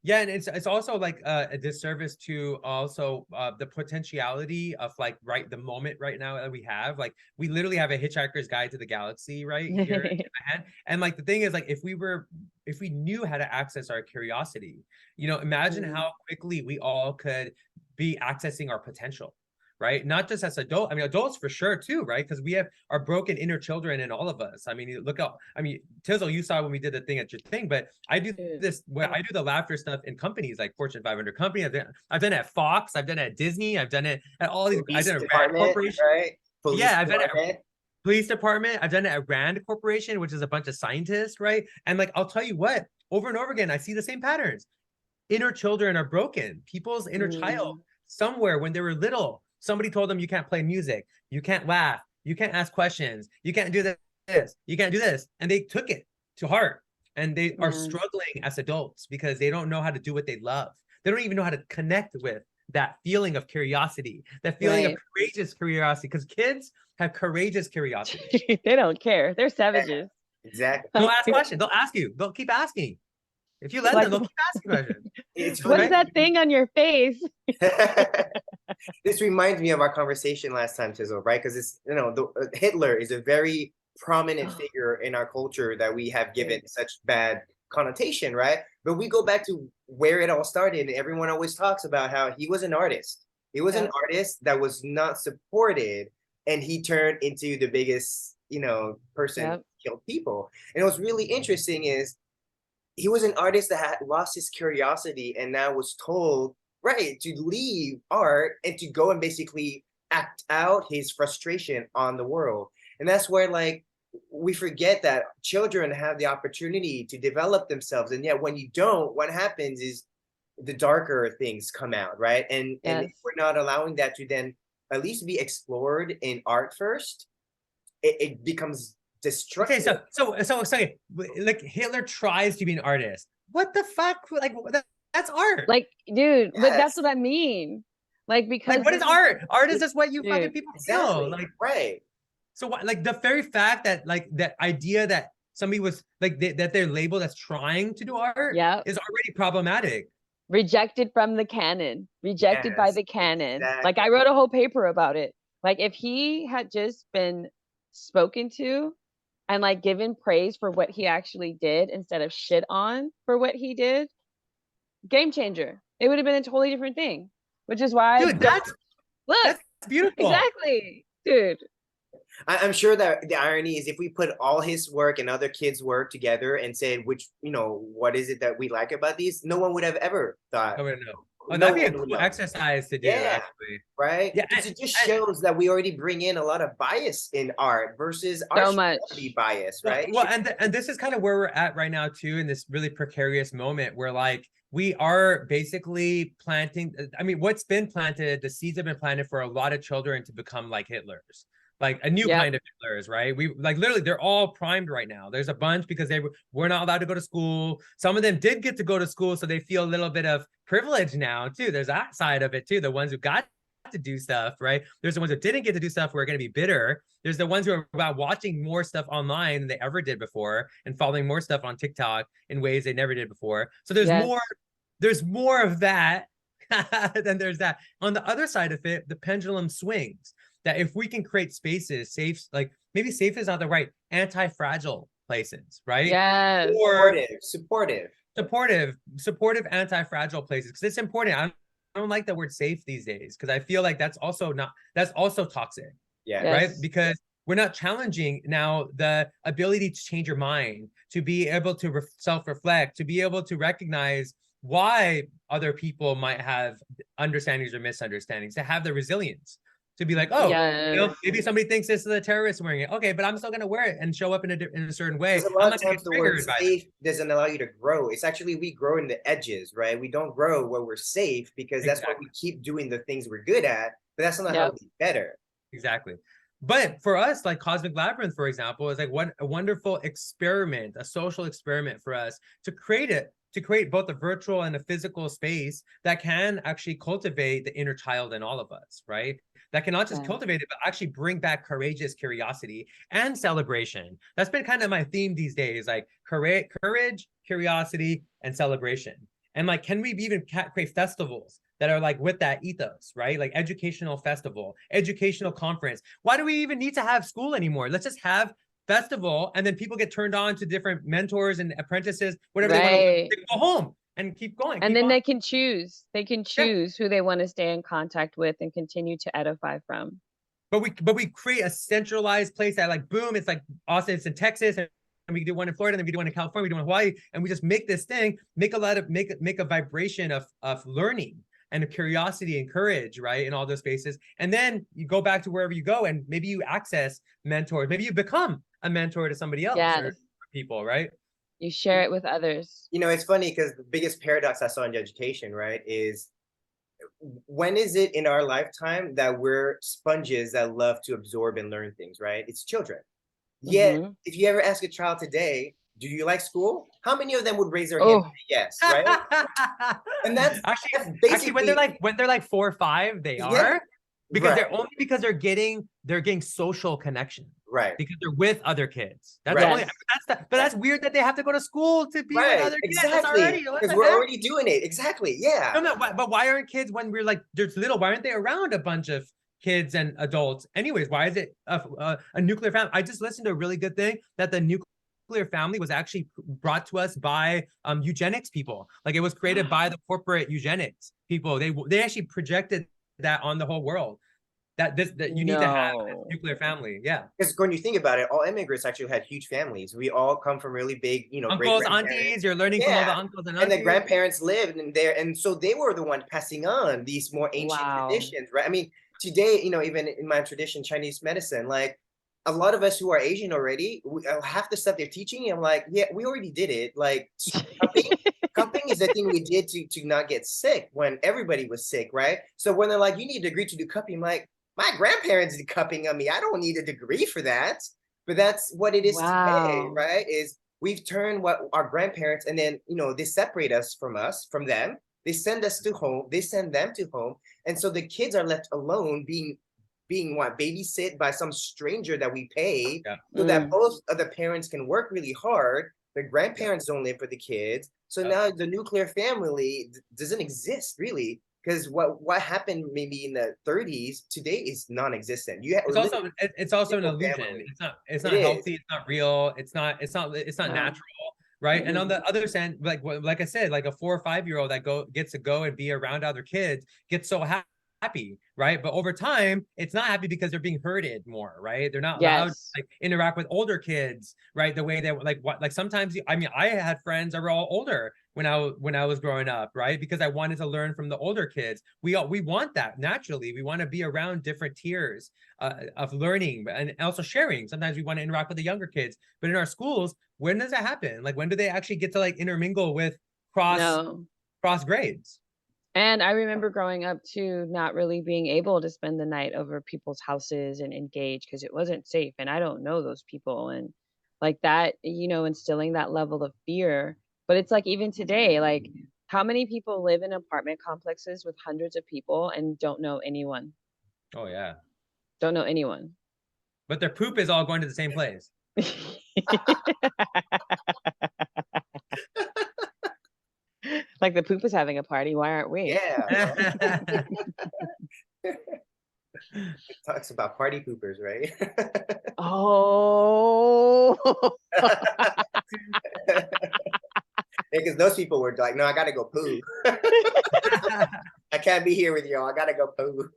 Yeah, and it's also like a disservice to also the potentiality of like the moment right now that we have. Like we literally have a Hitchhiker's Guide to the Galaxy right here in my hand. And like the thing is, like if we knew how to access our curiosity, imagine how quickly we all could be accessing our potential. Right? Not just as adults for sure too, right? Because we have our broken inner children in all of us. I mean, Tizzle, you saw when we did the thing at your thing, but I do I do the laughter stuff in companies like Fortune 500 company. I've done it at Fox, I've done it at Disney, I've done it at all these. I've done it at Rand Corporation, right? I've done it at Police Department. I've done it at Rand Corporation, which is a bunch of scientists, right? And like I'll tell you what, over and over again, I see the same patterns. Inner children are broken. People's inner child somewhere when they were little. Somebody told them you can't play music, you can't laugh, you can't ask questions, you can't do this, you can't do this. And they took it to heart. And they are struggling as adults because they don't know how to do what they love. They don't even know how to connect with that feeling of curiosity, that feeling of courageous curiosity, because kids have courageous curiosity. They don't care. They're savages. Exactly. They'll ask questions. They'll ask you. They'll keep asking. If you let them, they'll keep asking questions. What's that thing on your face? This reminds me of our conversation last time, Tizzle, right? Because it's, Hitler is a very prominent figure in our culture that we have given such bad connotation, right? But we go back to where it all started, and everyone always talks about how he was an artist. He was an artist that was not supported, and he turned into the biggest, person who killed people. And what's really interesting is he was an artist that had lost his curiosity and now was told, to leave art and to go and basically act out his frustration on the world. And that's where, like, we forget that children have the opportunity to develop themselves. And yet when you don't, what happens is the darker things come out, right? And if we're not allowing that to then at least be explored in art first, it becomes destructive. Okay, so like Hitler tries to be an artist. What the fuck? Like that's art. Like, dude, but that's what I mean. Like, because what is art? Art is just what you fucking people feel. Like, So what, like the very fact that like that idea that somebody was like that they're labeled as trying to do art is already problematic. Rejected from the canon, rejected by the canon. Like I wrote a whole paper about it. Like if he had just been spoken to and like given praise for what he actually did instead of shit on for what he did, game changer. It would have been a totally different thing. Which is why that's beautiful. Exactly, dude. I'm sure that the irony is if we put all his work and other kids' work together and said, what is it that we like about these? No one would have ever thought. I wouldn't know. Oh, that'd be a cool exercise to do, actually. Right? Yeah, because it just shows that we already bring in a lot of bias in art versus art should be bias, right? Well, and this is kind of where we're at right now too, in this really precarious moment where like we are basically planting. I mean, what's been planted, the seeds have been planted for a lot of children to become like Hitler's. Like a new kind of Hitlers, right? We like literally they're all primed right now. There's a bunch because they were not allowed to go to school. Some of them did get to go to school, so they feel a little bit of privilege now too. There's that side of it too. The ones who got to do stuff, right? There's the ones that didn't get to do stuff who are going to be bitter. There's the ones who are about watching more stuff online than they ever did before and following more stuff on TikTok in ways they never did before. So there's more of that than there's that. On the other side of it, the pendulum swings. That if we can create spaces, like maybe safe is not the right, anti-fragile places, right? Yes. Or supportive anti-fragile places, because it's important. I don't like the word safe these days because I feel like that's also toxic. Right? Because we're not challenging now the ability to change your mind, to be able to self-reflect, to be able to recognize why other people might have understandings or misunderstandings, to have the resilience. To be like, maybe somebody thinks this is a terrorist wearing it. Okay, but I'm still going to wear it and show up in a certain way. A lot of times the word safe doesn't allow you to grow. It's actually we grow in the edges, right? We don't grow where we're safe because that's why we keep doing the things we're good at, but that's not how we get better. Exactly. But for us, like Cosmic Labyrinth, for example, is like what a wonderful experiment, a social experiment for us to create it, to create both a virtual and a physical space that can actually cultivate the inner child in all of us, right? That can not just cultivate it, but actually bring back courageous curiosity and celebration. That's been kind of my theme these days, like courage, curiosity, and celebration. And like, can we even create festivals that are like with that ethos, right? Like educational festival, educational conference. Why do we even need to have school anymore? Let's just have festival, and then people get turned on to different mentors and apprentices, whatever they want to go home and keep going. And then they can choose. They can choose who they want to stay in contact with and continue to edify from. But we create a centralized place that like boom, it's like Austin, it's in Texas, and we do one in Florida, and then we do one in California, we do one in Hawaii, and we just make this thing, make a vibration of learning and curiosity and courage, right, in all those spaces. And then you go back to wherever you go, and maybe you access mentors, maybe you become a mentor to somebody else or people, right? You share it with others. You know, it's funny because the biggest paradox I saw in education, right, is when is it in our lifetime that we're sponges that love to absorb and learn things, right? It's children. Yet, if you ever ask a child today, do you like school? How many of them would raise their hand and say yes, right? And that's actually when they're like 4 or 5, they are, because they're getting social connection, right? Because they're with other kids. That's only, but that's weird that they have to go to school to be with other kids. Exactly, because we're already doing it. Exactly, yeah. No, but why aren't kids, when we're like there's little, why aren't they around a bunch of kids and adults? Anyways, why is it a nuclear family? I just listened to a really good thing that the nuclear family was actually brought to us by eugenics people. Like it was created by the corporate eugenics people. They actually projected that on the whole world, that you need to have a nuclear family. Yeah, because when you think about it, all immigrants actually had huge families. We all come from really big, you know, uncles, aunties. You're learning from all the uncles and aunties. And the grandparents lived in there, and so they were the one passing on these more ancient traditions, right? I mean, today, you know, even in my tradition, Chinese medicine, like a lot of us who are Asian already, half the stuff they're teaching, I'm like, yeah, we already did it. Like cupping is the thing we did to not get sick when everybody was sick, right? So when they're like, you need a degree to do cupping, I'm like, my grandparents did cupping on me. I don't need a degree for that. But that's what it is today, right? Is we've turned what our grandparents, and then, you know, they separate us, from them. They send us to home. They send them to home. And so the kids are left alone being babysit by some stranger that we pay, so that both of the parents can work really hard. The grandparents don't live for the kids. So now the nuclear family doesn't exist really, because what happened maybe in the 30s today is non-existent. It's also an illusion. Family. It's not healthy. It's not real. It's not natural. Right. And on the other side, like I said, like a 4 or 5-year-old that gets to go and be around other kids gets so happy, right? But over time, it's not happy because they're being herded more, right? They're not allowed to like interact with older kids, right? The way they like sometimes, I mean, I had friends that were all older when I was growing up, right? Because I wanted to learn from the older kids. We want that naturally. We want to be around different tiers of learning and also sharing. Sometimes we want to interact with the younger kids, but in our schools, when does that happen? Like, when do they actually get to like intermingle with cross grades? And I remember growing up too, not really being able to spend the night over people's houses and engage because it wasn't safe. And I don't know those people. And like that, you know, instilling that level of fear. But it's like, even today, like how many people live in apartment complexes with hundreds of people and don't know anyone? Oh, yeah. Don't know anyone. But their poop is all going to the same place. Like the poop is having a party. Why aren't we? Yeah. It talks about party poopers, right? Oh. Because those people were like, no, I gotta go poo. I can't be here with y'all. I gotta go poo.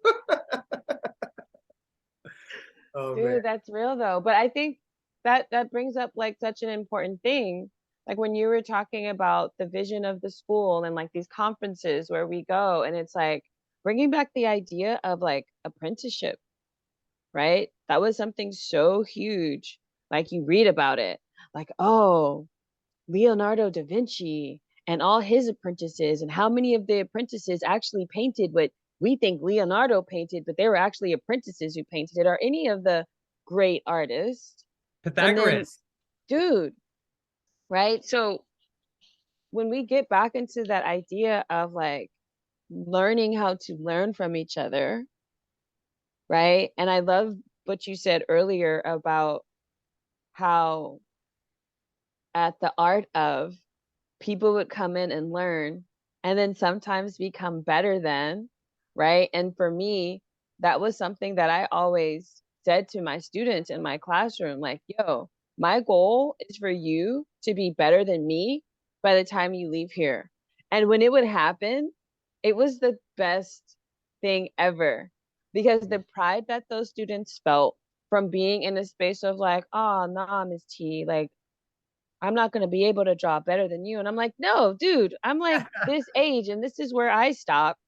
Dude, man. That's real though. But I think that brings up like such an important thing. Like when you were talking about the vision of the school and like these conferences where we go, and it's like bringing back the idea of like apprenticeship, right? That was something so huge. Like you read about it, like, oh, Leonardo da Vinci and all his apprentices, and how many of the apprentices actually painted what we think Leonardo painted, but they were actually apprentices who painted it, or any of the great artist. And then, Pythagoras. dude, right? So when we get back into that idea of like learning how to learn from each other, right? And I love what you said earlier about how at the art of, people would come in and learn and then sometimes become better than, right? And for me, that was something that I always said to my students in my classroom, like, yo, my goal is for you to be better than me by the time you leave here. And when it would happen, it was the best thing ever, because the pride that those students felt from being in a space of like, oh, nah, Miss T, like, I'm not going to be able to draw better than you. And I'm like, no, dude, I'm like this age and this is where I stopped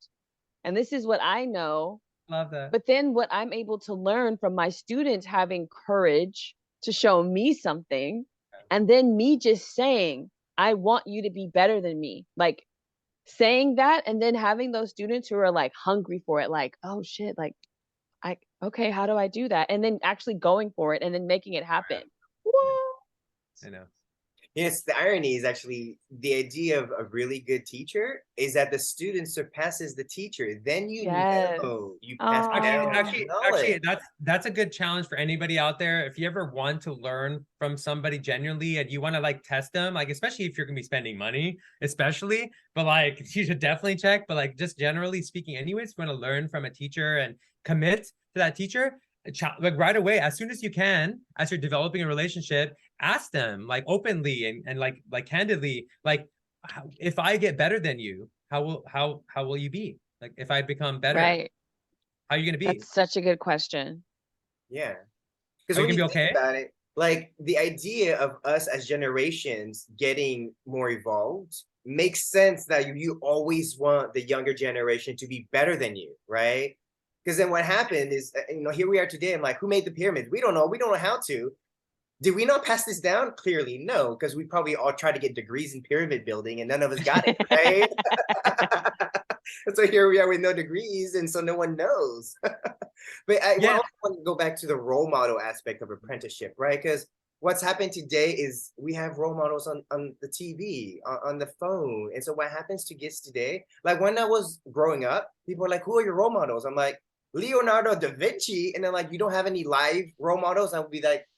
and this is what I know. Love that. But then what I'm able to learn from my students having courage to show me something, and then me just saying, I want you to be better than me. Like saying that, and then having those students who are like hungry for it, like, oh shit, like, okay, how do I do that? And then actually going for it and then making it happen. I know. Yes, the irony is actually the idea of a really good teacher is that the student surpasses the teacher. Then you Yes. know you pass Aw. down Actually, knowledge. that's a good challenge for anybody out there. If you ever want to learn from somebody genuinely and you want to like test them, like especially if you're gonna be spending money, especially, but like you should definitely check. But like just generally speaking, anyways, if you want to learn from a teacher and commit to that teacher, like right away, as soon as you can, as you're developing a relationship, ask them like openly and like candidly, like if I get better than you, how will you be? Like if I become better, Right. how are you gonna be? That's such a good question. Yeah. Are Because you when gonna you be think okay? about it, like the idea of us as generations getting more evolved makes sense that you always want the younger generation to be better than you, right? Because then what happened is, here we are today. I'm like, who made the pyramids? We don't know. We don't know how to. Did we not pass this down? Clearly, no, because we probably all tried to get degrees in pyramid building and none of us got it, right? And so here we are with no degrees, and so no one knows. But I Yeah. also want to go back to the role model aspect of apprenticeship, right? Because what's happened today is we have role models on the TV, on the phone. And so what happens to kids today, like when I was growing up, people were like, who are your role models? I'm like, Leonardo da Vinci. And then like, you don't have any live role models? I would be like,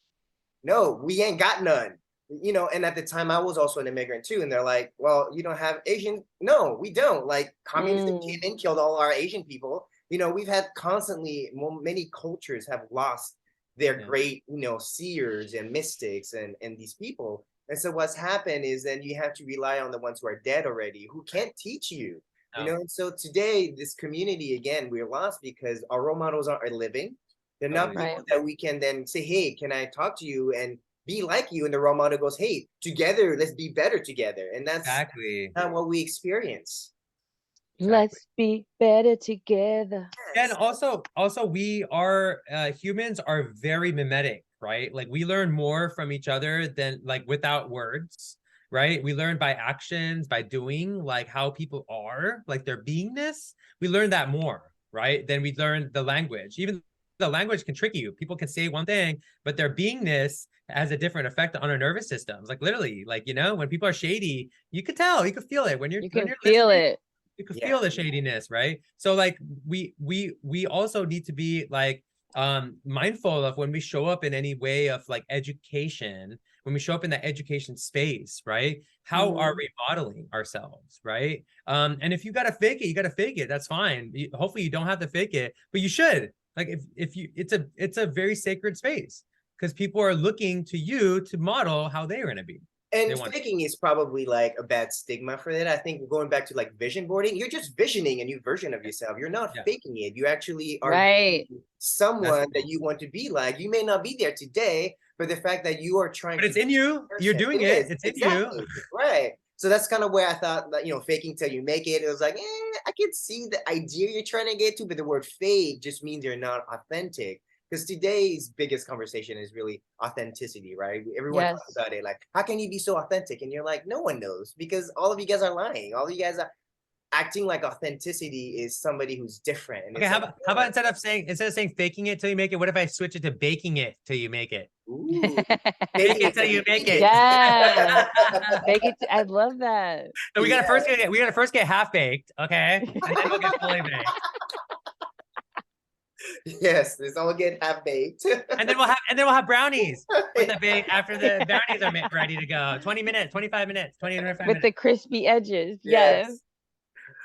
no, we ain't got none. And at the time I was also an immigrant too. And they're like, well, you don't have Asian. No, we don't. Like communism came in, killed all our Asian people. We've had constantly, many cultures have lost their great, seers and mystics and these people. And so what's happened is then you have to rely on the ones who are dead already, who can't teach you, and so today, this community, again, we're lost because our role models are living. They're not people that we can then say, hey, can I talk to you and be like you? And the role model goes, hey, together, let's be better together. And that's Exactly not what we experience. Let's be better together. And also we are humans are very mimetic, right? Like we learn more from each other than like without words, right? We learn by actions, by doing, like how people are, like their beingness. We learn that more, right? Than we learn the language. Even the language can trick you. People can say one thing, but their beingness has a different effect on our nervous systems. Like literally, like when people are shady, you could tell, you could feel it when you're feel listening. it. You can feel the shadiness, right? So like we also need to be like mindful of when we show up in any way of like education, when we show up in that education space, right? How are we modeling ourselves, right? And if you gotta fake it, you gotta fake it. That's fine. Hopefully you don't have to fake it, but you should. Like if you, it's a very sacred space because people are looking to you to model how they're gonna be. And faking is probably like a bad stigma for that. I think going back to like vision boarding, you're just visioning a new version of yourself. You're not faking it. You actually are someone that you want to be like. You may not be there today, but the fact that you are trying but it's in you. You're doing it. It's in you. Right. So that's kind of where I thought that, faking till you make it. It was like, I can see the idea you're trying to get to, but the word fake just means you're not authentic. Because today's biggest conversation is really authenticity, right? Everyone talks about it. Like, how can you be so authentic? And you're like, no one knows because all of you guys are lying. All of you guys are. acting like authenticity is somebody who's different. And Okay, it's how like, about instead of saying faking it till you make it, what if I switch it to baking it till you make it? ooh, Bake it till you make it. Yeah. Bake it. I love that. So we gotta first get half baked, okay, and then we'll get fully baked, Yes, it's all get half baked. and then we'll have brownies with the bake after the brownies are ready to go. 20 minutes, 25 minutes, 25 With minutes. the crispy edges. Yes.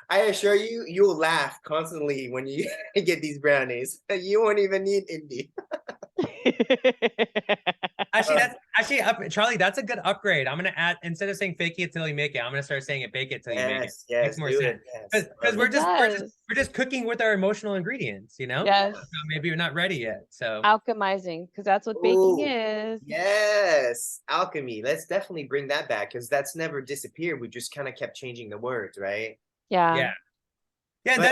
I assure you, you'll laugh constantly when you get these brownies. You won't even need Indy. Charlie, that's a good upgrade. I'm gonna add, instead of saying fake it till you make it, I'm gonna start saying it bake it till you make it. Yes, Makes more do sense. it. Yes. Because It we're just cooking with our emotional ingredients, you know? Yes. So maybe we're not ready yet. So Alchemizing, because that's what baking Ooh, is. Yes, alchemy. Let's definitely bring that back because that's never disappeared. We just kind of kept changing the words, right? Yeah. yeah, But-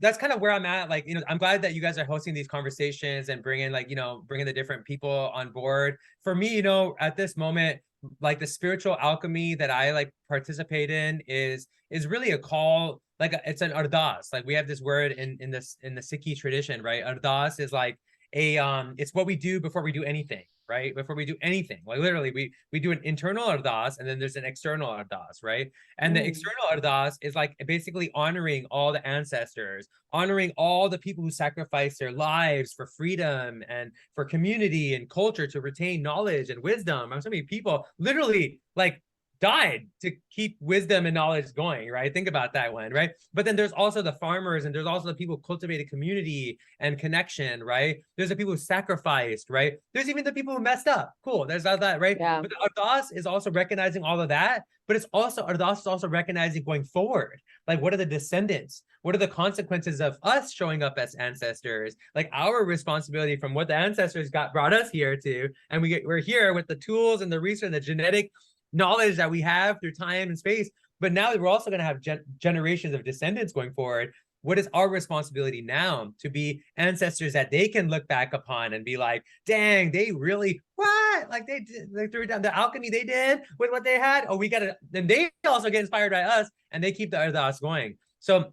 that's kind of where I'm at. Like, you know, I'm glad that you guys are hosting these conversations and bringing the different people on board. For me, you know, at this moment, like the spiritual alchemy that I like participate in is really a call. Like it's an ardas. Like we have this word in the Sikhi tradition, right? Ardas is like it's what we do before we do anything, right? Before we do anything, like literally we do an internal ardas and then there's an external ardas, right? And the external ardas is like basically honoring all the ancestors, honoring all the people who sacrificed their lives for freedom and for community and culture to retain knowledge and wisdom. So many people literally like died to keep wisdom and knowledge going, right? Think about that one, right? But then there's also the farmers and there's also the people who cultivated community and connection, right? There's the people who sacrificed, right? There's even the people who messed up. Cool, there's all that, right? Yeah. But the Ardas is also recognizing all of that, but Ardas is also recognizing going forward. Like, what are the descendants? What are the consequences of us showing up as ancestors? Like our responsibility from what the ancestors brought us here to, and we're here with the tools and the research and the genetic knowledge that we have through time and space, but now we're also going to have generations of descendants going forward. What is our responsibility now to be ancestors that they can look back upon and be like, dang, they really, what? Like they threw down the alchemy they did with what they had. Oh, we got to, then they also get inspired by us and they keep the Ardas going. So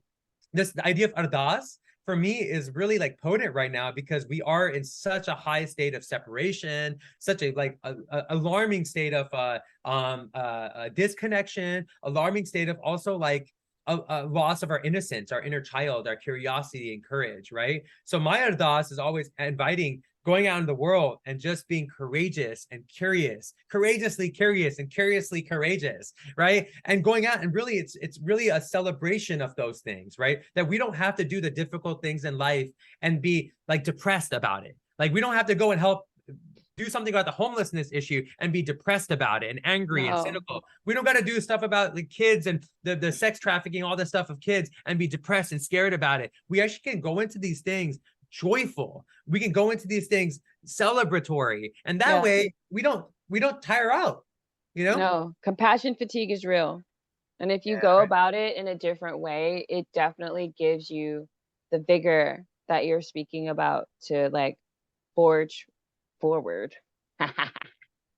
the idea of Ardas for me is really like potent right now because we are in such a high state of separation, such a like alarming state of disconnection, alarming state of also like a loss of our innocence, our inner child, our curiosity and courage, right? So my ardas is always inviting going out in the world and just being courageous and curious, courageously curious and curiously courageous, right? And going out and really, it's really a celebration of those things, right? That we don't have to do the difficult things in life and be like depressed about it. Like we don't have to go and help do something about the homelessness issue and be depressed about it and angry and cynical. We don't got to do stuff about the kids and the sex trafficking, all this stuff of kids and be depressed and scared about it. We actually can go into these things joyful. We can go into these things celebratory, and that way we don't tire out, you know? No, compassion fatigue is real. And if you go about it in a different way, it definitely gives you the vigor that you're speaking about to like forge forward.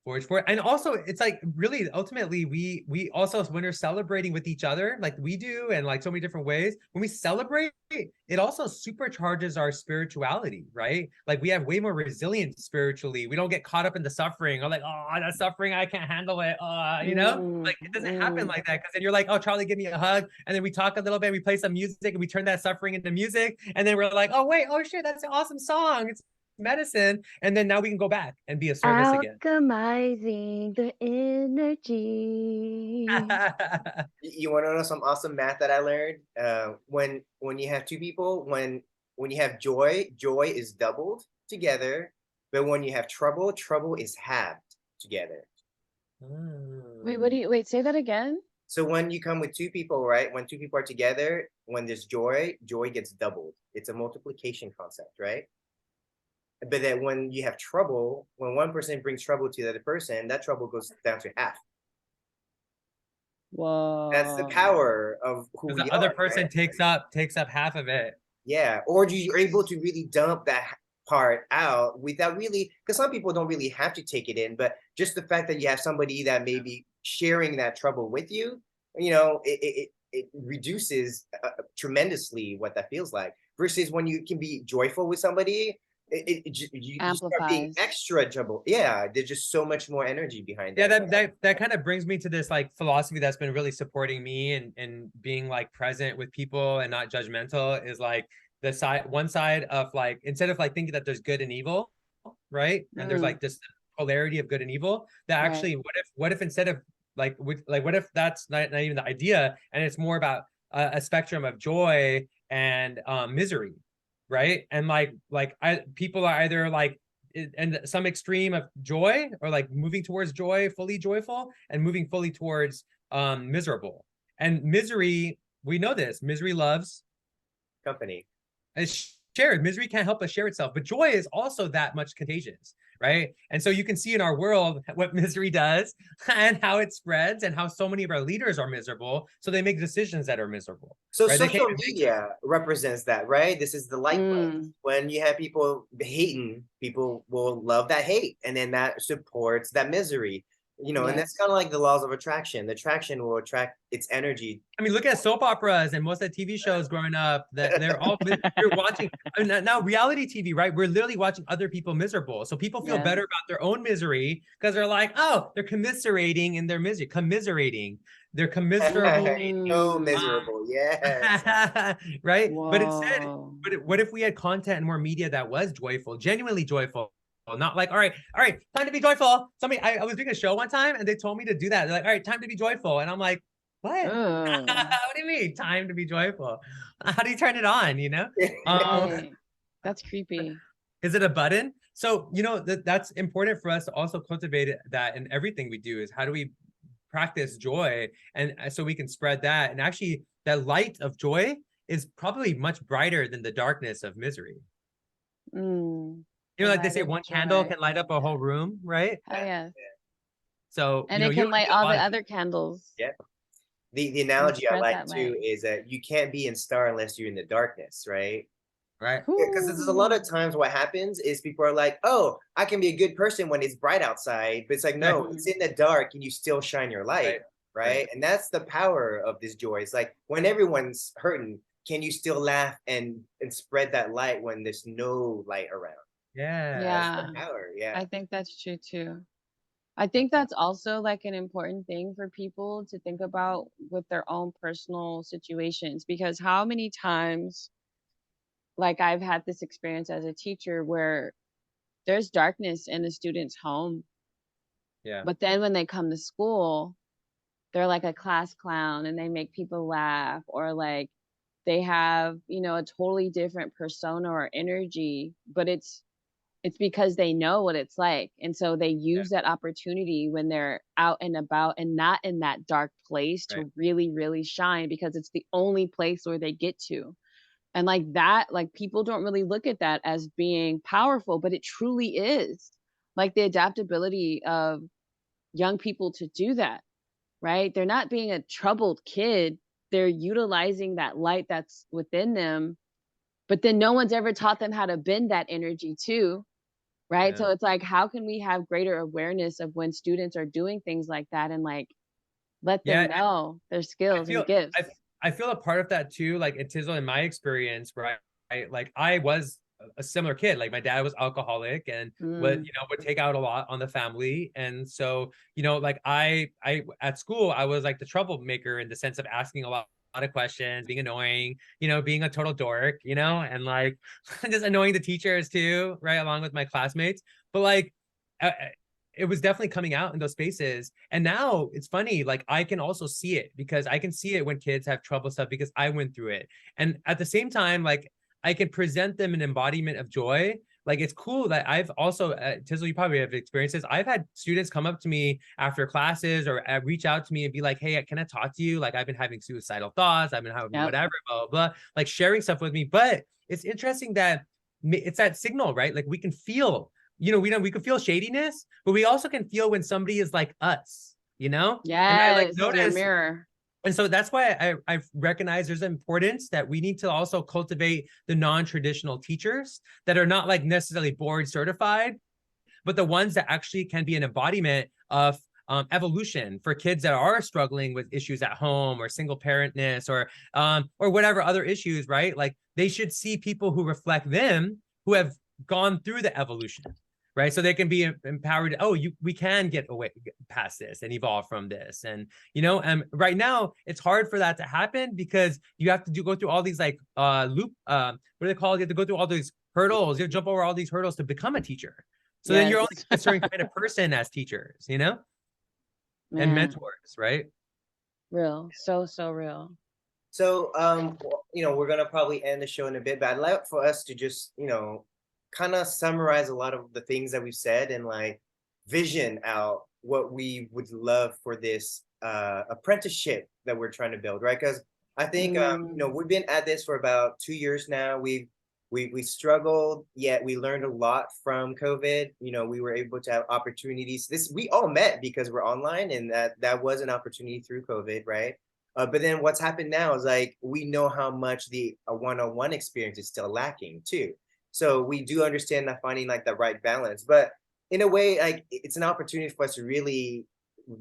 Forge forward. And also it's like really ultimately we also, when we're celebrating with each other like we do and like so many different ways, when we celebrate it also supercharges our spirituality, right? Like we have way more resilience spiritually. We don't get caught up in the suffering or like, oh, that suffering, I can't handle it, you know? Like it doesn't happen like that, because then you're like, oh, Charlie, give me a hug, and then we talk a little bit, we play some music and we turn that suffering into music, and then we're like, oh wait, oh shit, that's an awesome song, it's medicine, and then now we can go back and be a service again. Alchemizing the energy. You want to know some awesome math that I learned? When you have two people, when you have joy is doubled together, but when you have trouble is halved together. Wait, say that again? So when you come with two people, right? When two people are together, when there's joy gets doubled. It's a multiplication concept, right? But then when you have trouble, when one person brings trouble to the other person, that trouble goes down to half. Whoa. That's the power of who the other person, right? takes up half of it. Yeah, or you're able to really dump that part out without really, because some people don't really have to take it in, but just the fact that you have somebody that may be sharing that trouble with you, you know, it reduces tremendously what that feels like. Versus when you can be joyful with somebody, you start being Amplifies. extra trouble. Yeah, there's just so much more energy behind Yeah, that. that kind of brings me to this like philosophy that's been really supporting me and being like present with people and not judgmental is like the one side of like, instead of like thinking that there's good and evil, right? And there's like this polarity of good and evil, that actually what if instead of like what if that's not even the idea, and it's more about a spectrum of joy and misery, right? And people are either like in some extreme of joy, or like moving towards joy, fully joyful, and moving fully towards miserable. And misery, we know this, misery loves Company. it's shared. Misery can't help but share itself, but joy is also that much contagious, right? And so you can see in our world what misery does and how it spreads, and how so many of our leaders are miserable, so they make decisions that are miserable. So right? social media represents that, right? This is the light button. When you have people hating, people will love that hate, and then that supports that misery. You know, and that's kind of like the laws of attraction. The attraction will attract its energy. I mean, look at soap operas and most of the TV shows growing up, that they're all, you're watching, I mean, now reality TV, right? We're literally watching other people miserable. So people feel better about their own misery because they're like, oh, they're commiserating in their misery, They're commiserating. So miserable, yes. Right? Whoa. But instead, what if we had content and more media that was joyful, genuinely joyful? Not like, all right, time to be joyful. I was doing a show one time and they told me to do that. They're like, all right, time to be joyful. And I'm like, what? What do you mean time to be joyful? How do you turn it on, you know? That's creepy. Is it a button? So, you know, that's important for us to also cultivate that in everything we do, is how do we practice joy, and so we can spread that. And actually that light of joy is probably much brighter than the darkness of misery. You know, like they say, one candle can light up a whole room, right? Oh yeah. So, and it can light all the other candles. Yeah. The analogy I like too is that you can't be in star unless you're in the darkness, right? Right. Because there's a lot of times what happens is people are like, oh, I can be a good person when it's bright outside. But it's like, no, it's in the dark and you still shine your light, right? And that's the power of this joy. It's like when everyone's hurting, can you still laugh and spread that light when there's no light around? Yeah. Power. I think that's true too. I think that's also like an important thing for people to think about with their own personal situations, because how many times, like I've had this experience as a teacher where there's darkness in a student's home. Yeah. But then when they come to school, they're like a class clown and they make people laugh, or like they have, you know, a totally different persona or energy, but it's because they know what it's like. And so they use that opportunity when they're out and about and not in that dark place to really, really shine, because it's the only place where they get to. And like that, like people don't really look at that as being powerful, but it truly is. Like the adaptability of young people to do that, right? They're not being a troubled kid. They're utilizing that light that's within them, but then no one's ever taught them how to bend that energy too. Right. So it's like, how can we have greater awareness of when students are doing things like that, and like let them know their skills and gifts? I feel a part of that too, like at Tizzle, in my experience, right? Like I was a similar kid. Like my dad was alcoholic and would take out a lot on the family. And so, you know, like I at school, I was like the troublemaker in the sense of asking a lot of questions, being annoying, you know, being a total dork, you know, and like just annoying the teachers too, right, along with my classmates. But like it was definitely coming out in those spaces. And now it's funny, like I can also see it, because I can see it when kids have trouble stuff, because I went through it. And at the same time, like I can present them an embodiment of joy. Like it's cool that I've also, Tizzle, you probably have experiences. I've had students come up to me after classes or reach out to me and be like, hey, can I talk to you? Like I've been having suicidal thoughts. I've been having whatever, blah, blah, blah, like sharing stuff with me. But it's interesting that it's that signal, right? Like we can feel, you know, we can feel shadiness, but we also can feel when somebody is like us, you know? Yeah. And I like notice, mirror. And so that's why I recognize there's an importance that we need to also cultivate the non-traditional teachers that are not like necessarily board certified, but the ones that actually can be an embodiment of evolution for kids that are struggling with issues at home or single parentness or whatever other issues, right? Like they should see people who reflect them, who have gone through the evolution, right? So they can be empowered. Oh, we can get away past this and evolve from this. And, you know, and right now it's hard for that to happen because you have to go through all these like what do they call it? You have to go through all these hurdles. You have to jump over all these hurdles to become a teacher. So then you're only a certain kind of person as teachers, you know, and mentors, right? Real. So real. So, you know, we're gonna probably end the show in a bit, but I'd like for us to just, you know, kind of summarize a lot of the things that we've said and like vision out what we would love for this apprenticeship that we're trying to build, right? Because I think you know, we've been at this for about 2 years now. We struggled, yet we learned a lot from COVID. You know, we were able to have opportunities. We all met because we're online, and that was an opportunity through COVID, right? But then what's happened now is like we know how much the one-on-one experience is still lacking too. So we do understand that finding like the right balance, but in a way, like it's an opportunity for us to really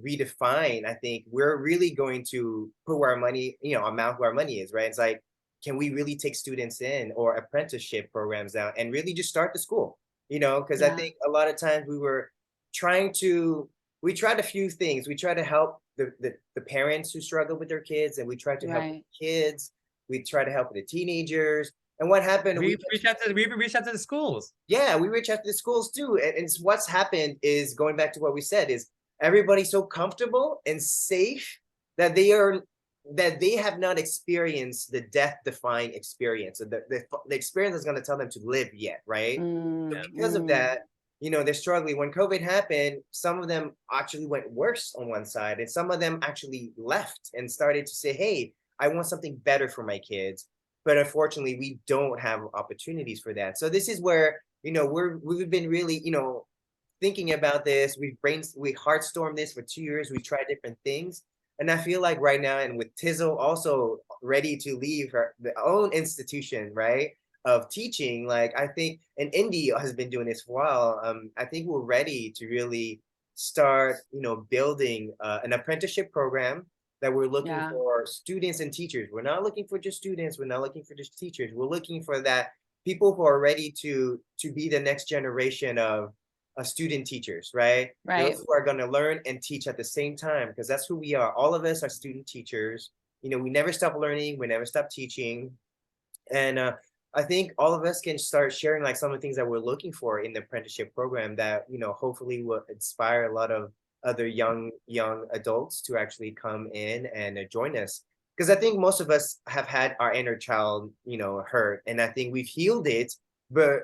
redefine. I think we're really going to put where our money, you know, amount where our money is, right? It's like, can we really take students in or apprenticeship programs out and really just start the school? You know, because I think a lot of times we tried a few things. We tried to help the parents who struggle with their kids, and we tried to help the kids. We tried to help the teenagers. And what happened? We reached out to the schools. Yeah, we reach out to the schools too. And what's happened is, going back to what we said, is everybody's so comfortable and safe that they have not experienced the death-defying experience, the experience that's going to tell them to live yet, right? So because of that, you know, they're struggling. When COVID happened, some of them actually went worse on one side, and some of them actually left and started to say, hey, I want something better for my kids. But unfortunately, we don't have opportunities for that. So this is where, you know, we've been really, you know, thinking about this. We heartstormed this for 2 years. We tried different things. And I feel like right now, and with Tizzle also ready to leave her own institution, right, of teaching, like I think, and Indy has been doing this for a while. I think we're ready to really start, you know, building an apprenticeship program that we're looking for students and teachers. We're not looking for just students. We're not looking for just teachers. We're looking for that people who are ready to be the next generation of student teachers, right? Those who are going to learn and teach at the same time, because that's who we are. All of us are student teachers. You know, we never stop learning. We never stop teaching. And I think all of us can start sharing like some of the things that we're looking for in the apprenticeship program that, you know, hopefully will inspire a lot of other young adults to actually come in and join us. Because I think most of us have had our inner child, you know, hurt, and I think we've healed it. But,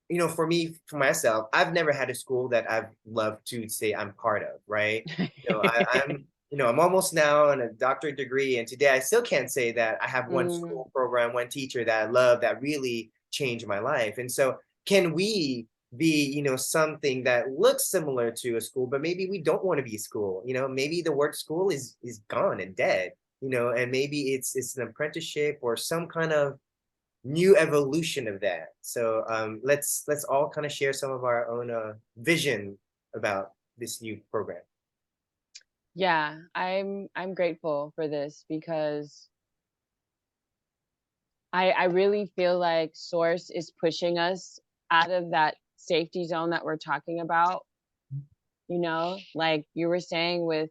you know, for myself, I've never had a school that I've loved to say I'm part of, right? You know, I'm almost now on a doctorate degree, and today I still can't say that I have one school program, one teacher that I love that really changed my life. And so can we be, you know, something that looks similar to a school, but maybe we don't want to be a school? You know, maybe the word school is gone and dead, you know, and maybe it's an apprenticeship or some kind of new evolution of that. So let's all kind of share some of our own vision about this new program. Yeah, I'm grateful for this because I really feel like Source is pushing us out of that safety zone that we're talking about. You know, like you were saying with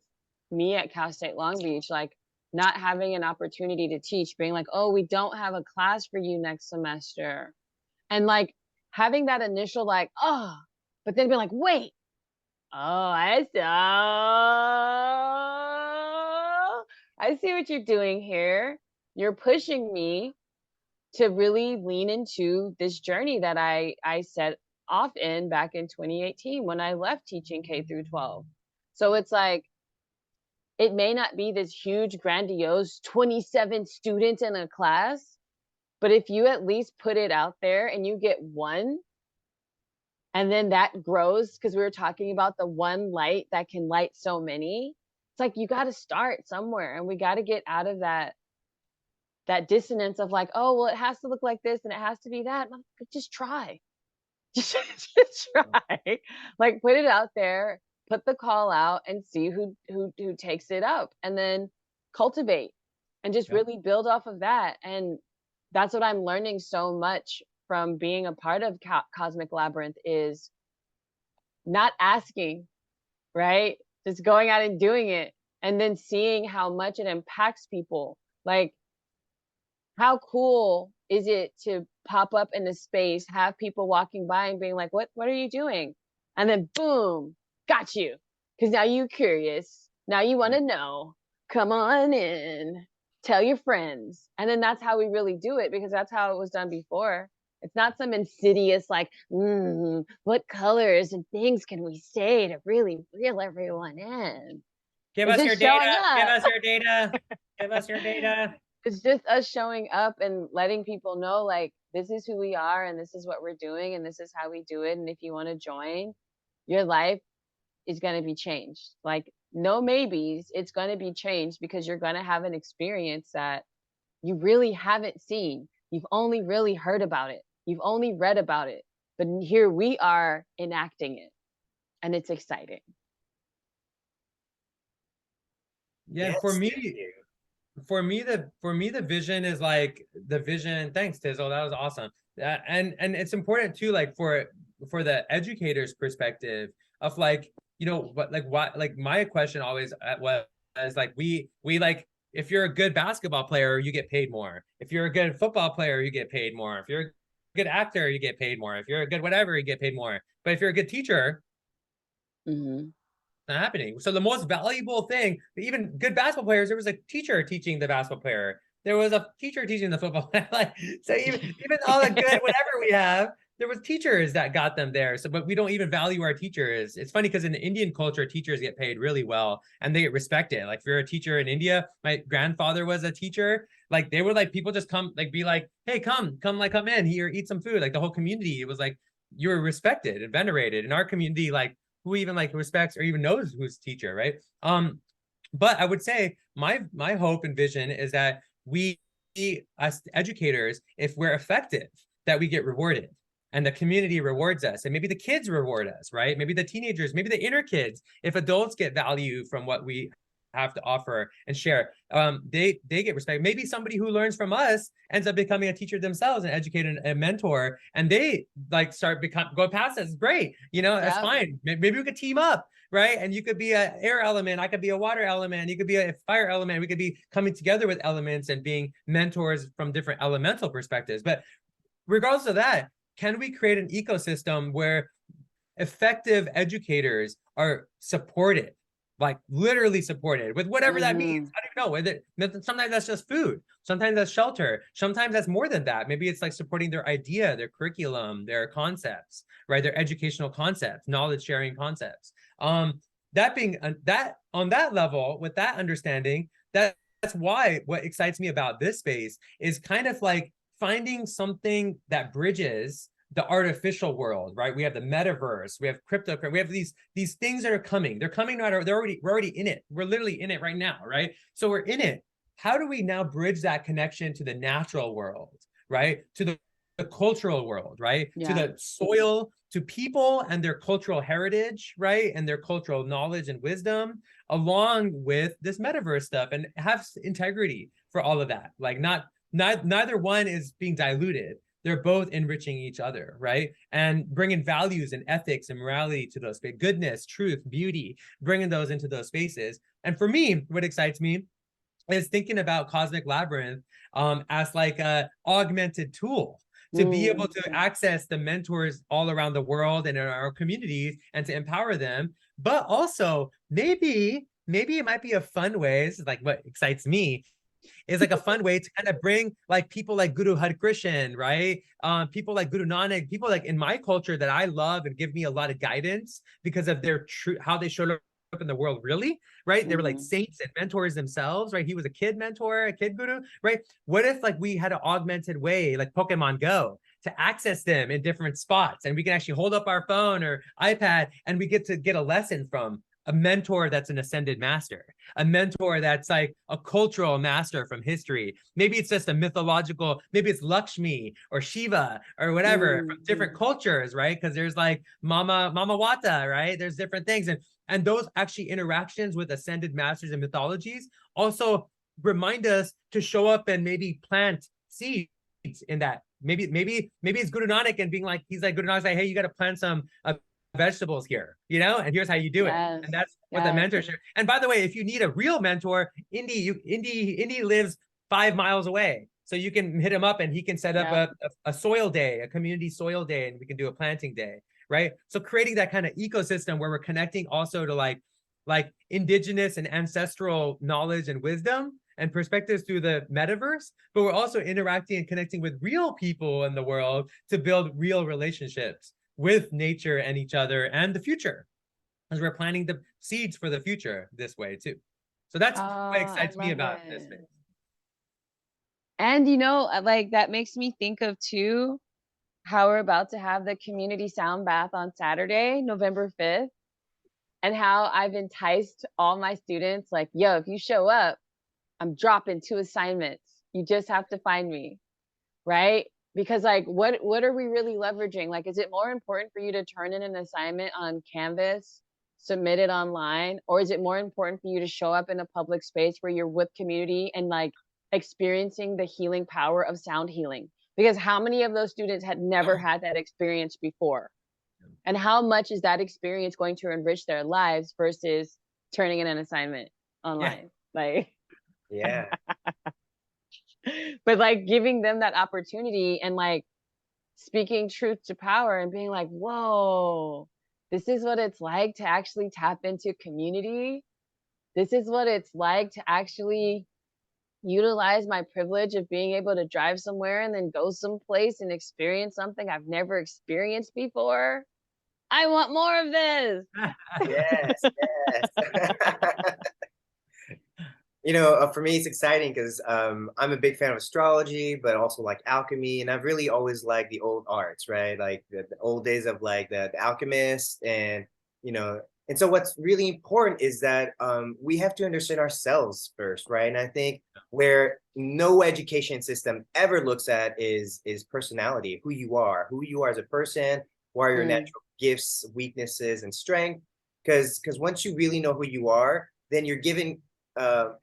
me at Cal State Long Beach, like not having an opportunity to teach, being like, oh, we don't have a class for you next semester. And like having that initial like, oh, but then being like, wait, I see what you're doing here. You're pushing me to really lean into this journey that I set off in back in 2018 when I left teaching K through 12. So it's like, it may not be this huge, grandiose 27 students in a class, but if you at least put it out there and you get one, and then that grows, because we were talking about the one light that can light so many. It's like, you got to start somewhere, and we got to get out of that dissonance of like, oh, well, it has to look like this and it has to be that. Just try. Just try. Like, put it out there, put the call out and see who takes it up, and then cultivate and just really build off of that. And that's what I'm learning so much from being a part of Cosmic Labyrinth, is not asking, right? Just going out and doing it, and then seeing how much it impacts people. Like, how cool is it to pop up in a space, have people walking by and being like, what are you doing? And then boom, got you. Because now you're curious. Now you want to know. Come on in. Tell your friends. And then that's how we really do it, because that's how it was done before. It's not some insidious, like, what colors and things can we say to really reel everyone in? Give us your data. Give us your data. Give us your data. It's just us showing up and letting people know, like, this is who we are and this is what we're doing and this is how we do it. And if you want to join, your life is going to be changed. Like, no maybes, it's going to be changed, because you're going to have an experience that you really haven't seen. You've only really heard about it. You've only read about it. But here we are enacting it. And it's exciting. Yeah, Yes, for thank me, you. the vision is like the vision. Thanks, Tizzle. That was awesome. And it's important too, like for the educator's perspective of, like, you know, but like what, like my question always was like, we like, if you're a good basketball player, you get paid more. If you're a good football player, you get paid more. If you're a good actor, you get paid more. If you're a good whatever, you get paid more. But if you're a good teacher, not happening. So the most valuable thing, even good basketball players, there was a teacher teaching the basketball player. There was a teacher teaching the football player. Like, so even all the good whatever we have, there was teachers that got them there. So, but we don't even value our teachers. It's funny because in the Indian culture, teachers get paid really well and they get respected. Like, if you're a teacher in India, my grandfather was a teacher. Like, they would, like, people just come, like, be like, hey, come in here, eat some food. Like, the whole community, it was like, you were respected and venerated. In our community, like, who even like respects or even knows who's teacher, right? But I would say my hope and vision is that we, as educators, if we're effective, that we get rewarded and the community rewards us, and maybe the kids reward us, right? Maybe the teenagers, maybe the inner kids. If adults get value from what we have to offer and share, they get respect. Maybe somebody who learns from us ends up becoming a teacher themselves, and educating a mentor, and they like start go past us. Great, you know, that's fine. Maybe we could team up, right? And you could be an air element, I could be a water element, you could be a fire element. We could be coming together with elements and being mentors from different elemental perspectives. But regardless of that, can we create an ecosystem where effective educators are supported? Like, literally supported with whatever that means. I don't know. Whether sometimes that's just food, sometimes that's shelter, sometimes that's more than that. Maybe it's like supporting their idea, their curriculum, their concepts, right? Their educational concepts, knowledge sharing concepts. That being that on that level, with that understanding, that's why what excites me about this space is kind of like finding something that bridges the artificial world, right? We have the metaverse, we have crypto, we have these things that are coming. They're coming out, we're already in it. We're literally in it right now, right? So we're in it. How do we now bridge that connection to the natural world, right? To the cultural world, right? To the soil, to people and their cultural heritage, right? And their cultural knowledge and wisdom, along with this metaverse stuff, and have integrity for all of that. Like, neither one is being diluted. They're both enriching each other, right? And bringing values and ethics and morality to those spaces, goodness, truth, beauty, bringing those into those spaces. And for me, what excites me is thinking about Cosmic Labyrinth as like a augmented tool to be able to access the mentors all around the world and in our communities and to empower them. But also, maybe it might be a fun way, this is like what excites me, is like a fun way to kind of bring like people like Guru Har Krishan, right? People like Guru Nanak, people like in my culture that I love and give me a lot of guidance because of their true, how they showed up in the world, really, right? They were like saints and mentors themselves, right? He was a kid mentor, a kid guru, right? What if like we had an augmented way, like Pokemon Go, to access them in different spots, and we can actually hold up our phone or iPad and we get to get a lesson from a mentor that's an ascended master, a mentor that's like a cultural master from history. Maybe it's just a mythological, maybe it's Lakshmi or Shiva or whatever from different cultures, right? Because there's like Mama Wata, right? There's different things. And those actually interactions with ascended masters and mythologies also remind us to show up and maybe plant seeds in that. Maybe it's Guru Nanak and being like, he's like, Guru Nanak's like, hey, you got to plant some vegetables here, you know, and here's how you do it. And that's what the mentorship. And by the way, if you need a real mentor, Indy lives 5 miles away. So you can hit him up and he can set up a soil day, a community soil day, and we can do a planting day, right? So creating that kind of ecosystem where we're connecting also to like indigenous and ancestral knowledge and wisdom and perspectives through the metaverse, but we're also interacting and connecting with real people in the world to build real relationships with nature and each other and the future, as we're planting the seeds for the future this way too. So that's what excites me about this thing. And you know, like that makes me think of too, how we're about to have the community sound bath on Saturday, November 5th, and how I've enticed all my students like, yo, if you show up, I'm dropping 2 assignments. You just have to find me, right? Because like, what are we really leveraging? Like, is it more important for you to turn in an assignment on Canvas, submit it online? Or is it more important for you to show up in a public space where you're with community and like experiencing the healing power of sound healing? Because how many of those students had never had that experience before? And how much is that experience going to enrich their lives versus turning in an assignment online? Like, yeah. But like giving them that opportunity and like speaking truth to power and being like, whoa, this is what it's like to actually tap into community. This is what it's like to actually utilize my privilege of being able to drive somewhere and then go someplace and experience something I've never experienced before. I want more of this. Yes, yes. You know, for me, it's exciting because I'm a big fan of astrology, but also like alchemy. And I've really always liked the old arts, right? Like the old days of like the alchemists and, you know, and so what's really important is that we have to understand ourselves first, right? And I think where no education system ever looks at is personality, who you are as a person, what are your natural gifts, weaknesses, and strength. Because once you really know who you are, then you're given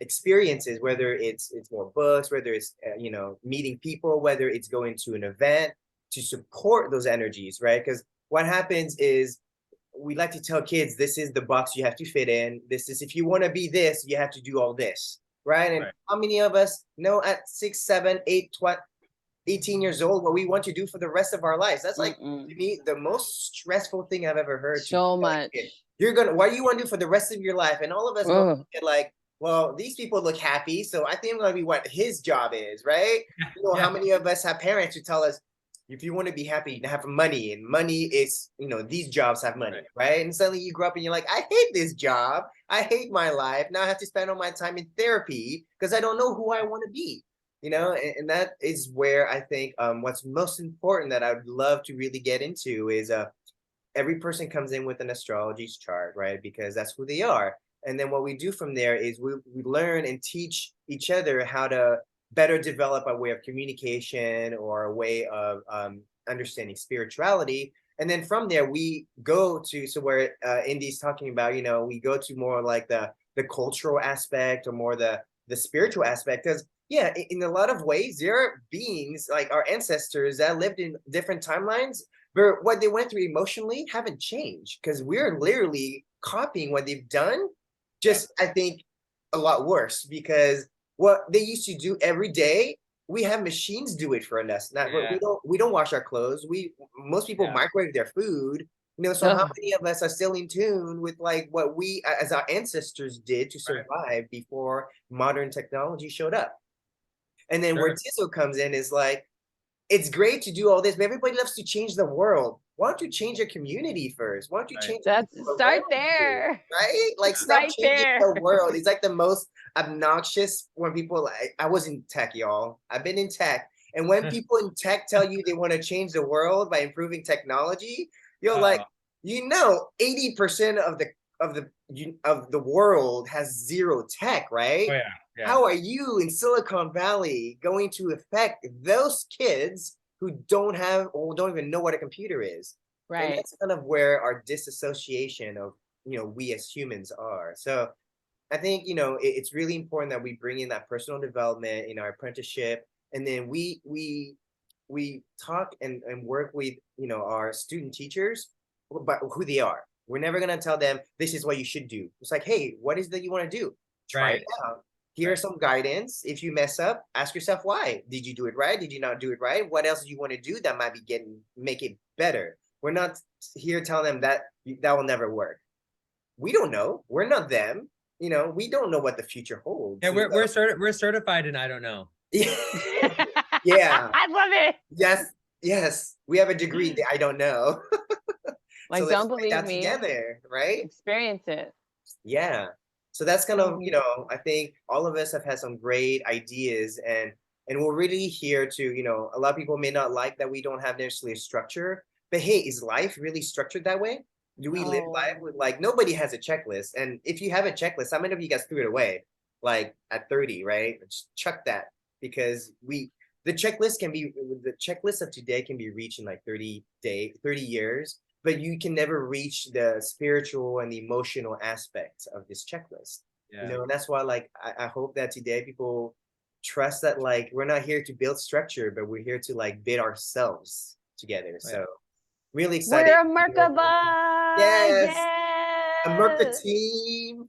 experiences, whether it's more books, whether it's you know, meeting people, whether it's going to an event to support those energies, right? Because what happens is we like to tell kids, this is the box you have to fit in. This is, if you want to be this, you have to do all this, right? And how many of us know at 6, 7, 8, 18 years old what we want to do for the rest of our lives? That's like, to me, the most stressful thing I've ever heard. So much. You're gonna, what do you want to do for the rest of your life? And all of us get like, well, these people look happy, so I think I'm gonna be what his job is, right? You know, how many of us have parents who tell us, if you want to be happy, have money, and money is, you know, these jobs have money, right? And suddenly you grow up and you're like, I hate this job, I hate my life. Now I have to spend all my time in therapy because I don't know who I want to be, you know. And that is where I think what's most important that I would love to really get into is every person comes in with an astrology chart, right? Because that's who they are. And then what we do from there is we learn and teach each other how to better develop a way of communication or a way of understanding spirituality. And then from there, we go to, so where Indy's talking about, you know, we go to more like the cultural aspect or more the spiritual aspect. Because yeah, in a lot of ways, there are beings like our ancestors that lived in different timelines, but what they went through emotionally haven't changed, because we're literally copying what they've done, just I think a lot worse, because what they used to do every day, we have machines do it for us. Not, we don't wash our clothes. Most people microwave their food. You know, so how many of us are still in tune with like what we as our ancestors did to survive before modern technology showed up? And then where Tizzle comes in is like, it's great to do all this, but everybody loves to change the world. Why don't you change your community first? Why don't you change start there, right? Like stop changing the world. It's like the most obnoxious when people like, I was in tech, y'all. I've been in tech. And when people in tech tell you they want to change the world by improving technology, you're like, you know, 80% of the of the world has zero tech, right? Oh yeah. Yeah. How are you in Silicon Valley going to affect those kids who don't have or don't even know what a computer is? And Right. that's kind of where our disassociation of, we as humans are. So I think, it's really important that we bring in that personal development in our apprenticeship, and then we talk and work with, our student teachers about who they are. We're never gonna tell them this is what you should do. It's like, hey, what is that you want to do? Try it out. Here's some guidance. If you mess up, ask yourself why. Did you do it right? Did you not do it right? What else do you want to do that might be make it better? We're not here telling them that will never work. We don't know. We're not them. We don't know what the future holds. Yeah, we're certified in I don't know. Yeah. I love it. Yes. We have a degree that I don't know. Like, So don't let's believe that me. together, right? Experience it. Yeah. So that's kind of, I think all of us have had some great ideas, and we're really here to, a lot of people may not like that we don't have necessarily a structure, but hey, is life really structured that way? Do we live life with, like, nobody has a checklist? And if you have a checklist, how many of you guys threw it away? Like at 30, right? Just chuck that, because the checklist of today can be reached in like 30 years, but you can never reach the spiritual and the emotional aspects of this checklist. Yeah. And that's why, like, I hope that today people trust that, like, we're not here to build structure, but we're here to, like, build ourselves together. So really excited. We're a Merkaba. Yes. Yes. A Merca team.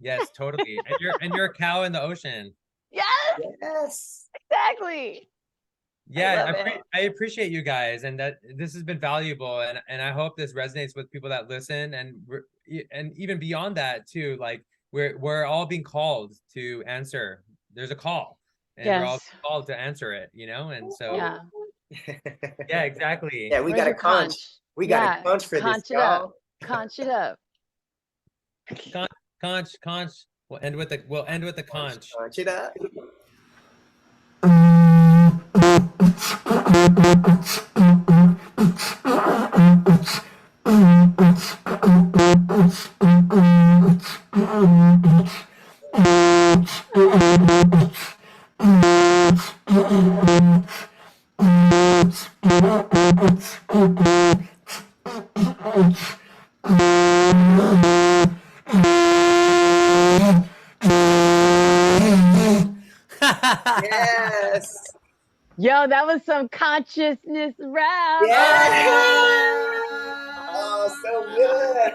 Yes, totally. And you're a cow in the ocean. Yes. Yes. Exactly. Yeah, I appreciate you guys, and that this has been valuable, and I hope this resonates with people that listen, and even beyond that too. Like, we're all being called to answer. There's a call, and we're all called to answer it. And so yeah, exactly. Yeah, we got a conch. We got a conch for this, y'all. Conch it up. Conch. We'll end with the conch. Conch it up. Yes. Yo, that was some consciousness rap. Yeah. Oh, so good.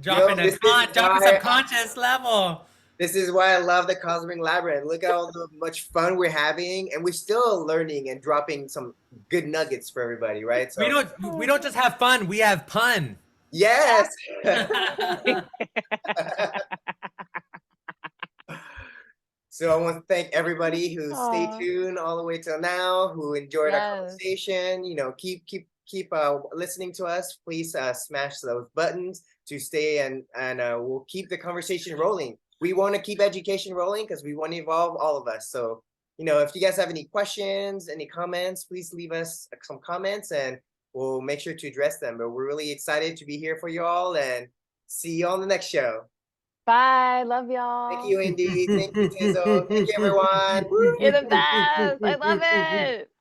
Dropping some conscious level. This is why I love the Cosmic Labyrinth. Look at all the much fun we're having, and we're still learning and dropping some good nuggets for everybody, right? So we don't just have fun, we have pun. Yes. So I want to thank everybody who stayed tuned all the way till now, who enjoyed our conversation. Keep listening to us. Please smash those buttons to stay, and we'll keep the conversation rolling. We want to keep education rolling because we want to evolve all of us. So, if you guys have any questions, any comments, please leave us some comments and we'll make sure to address them. But we're really excited to be here for you all, and see you on the next show. Bye. Love y'all. Thank you, Indy. Thank you, Tizo. Thank you, everyone. You're the best. I love it.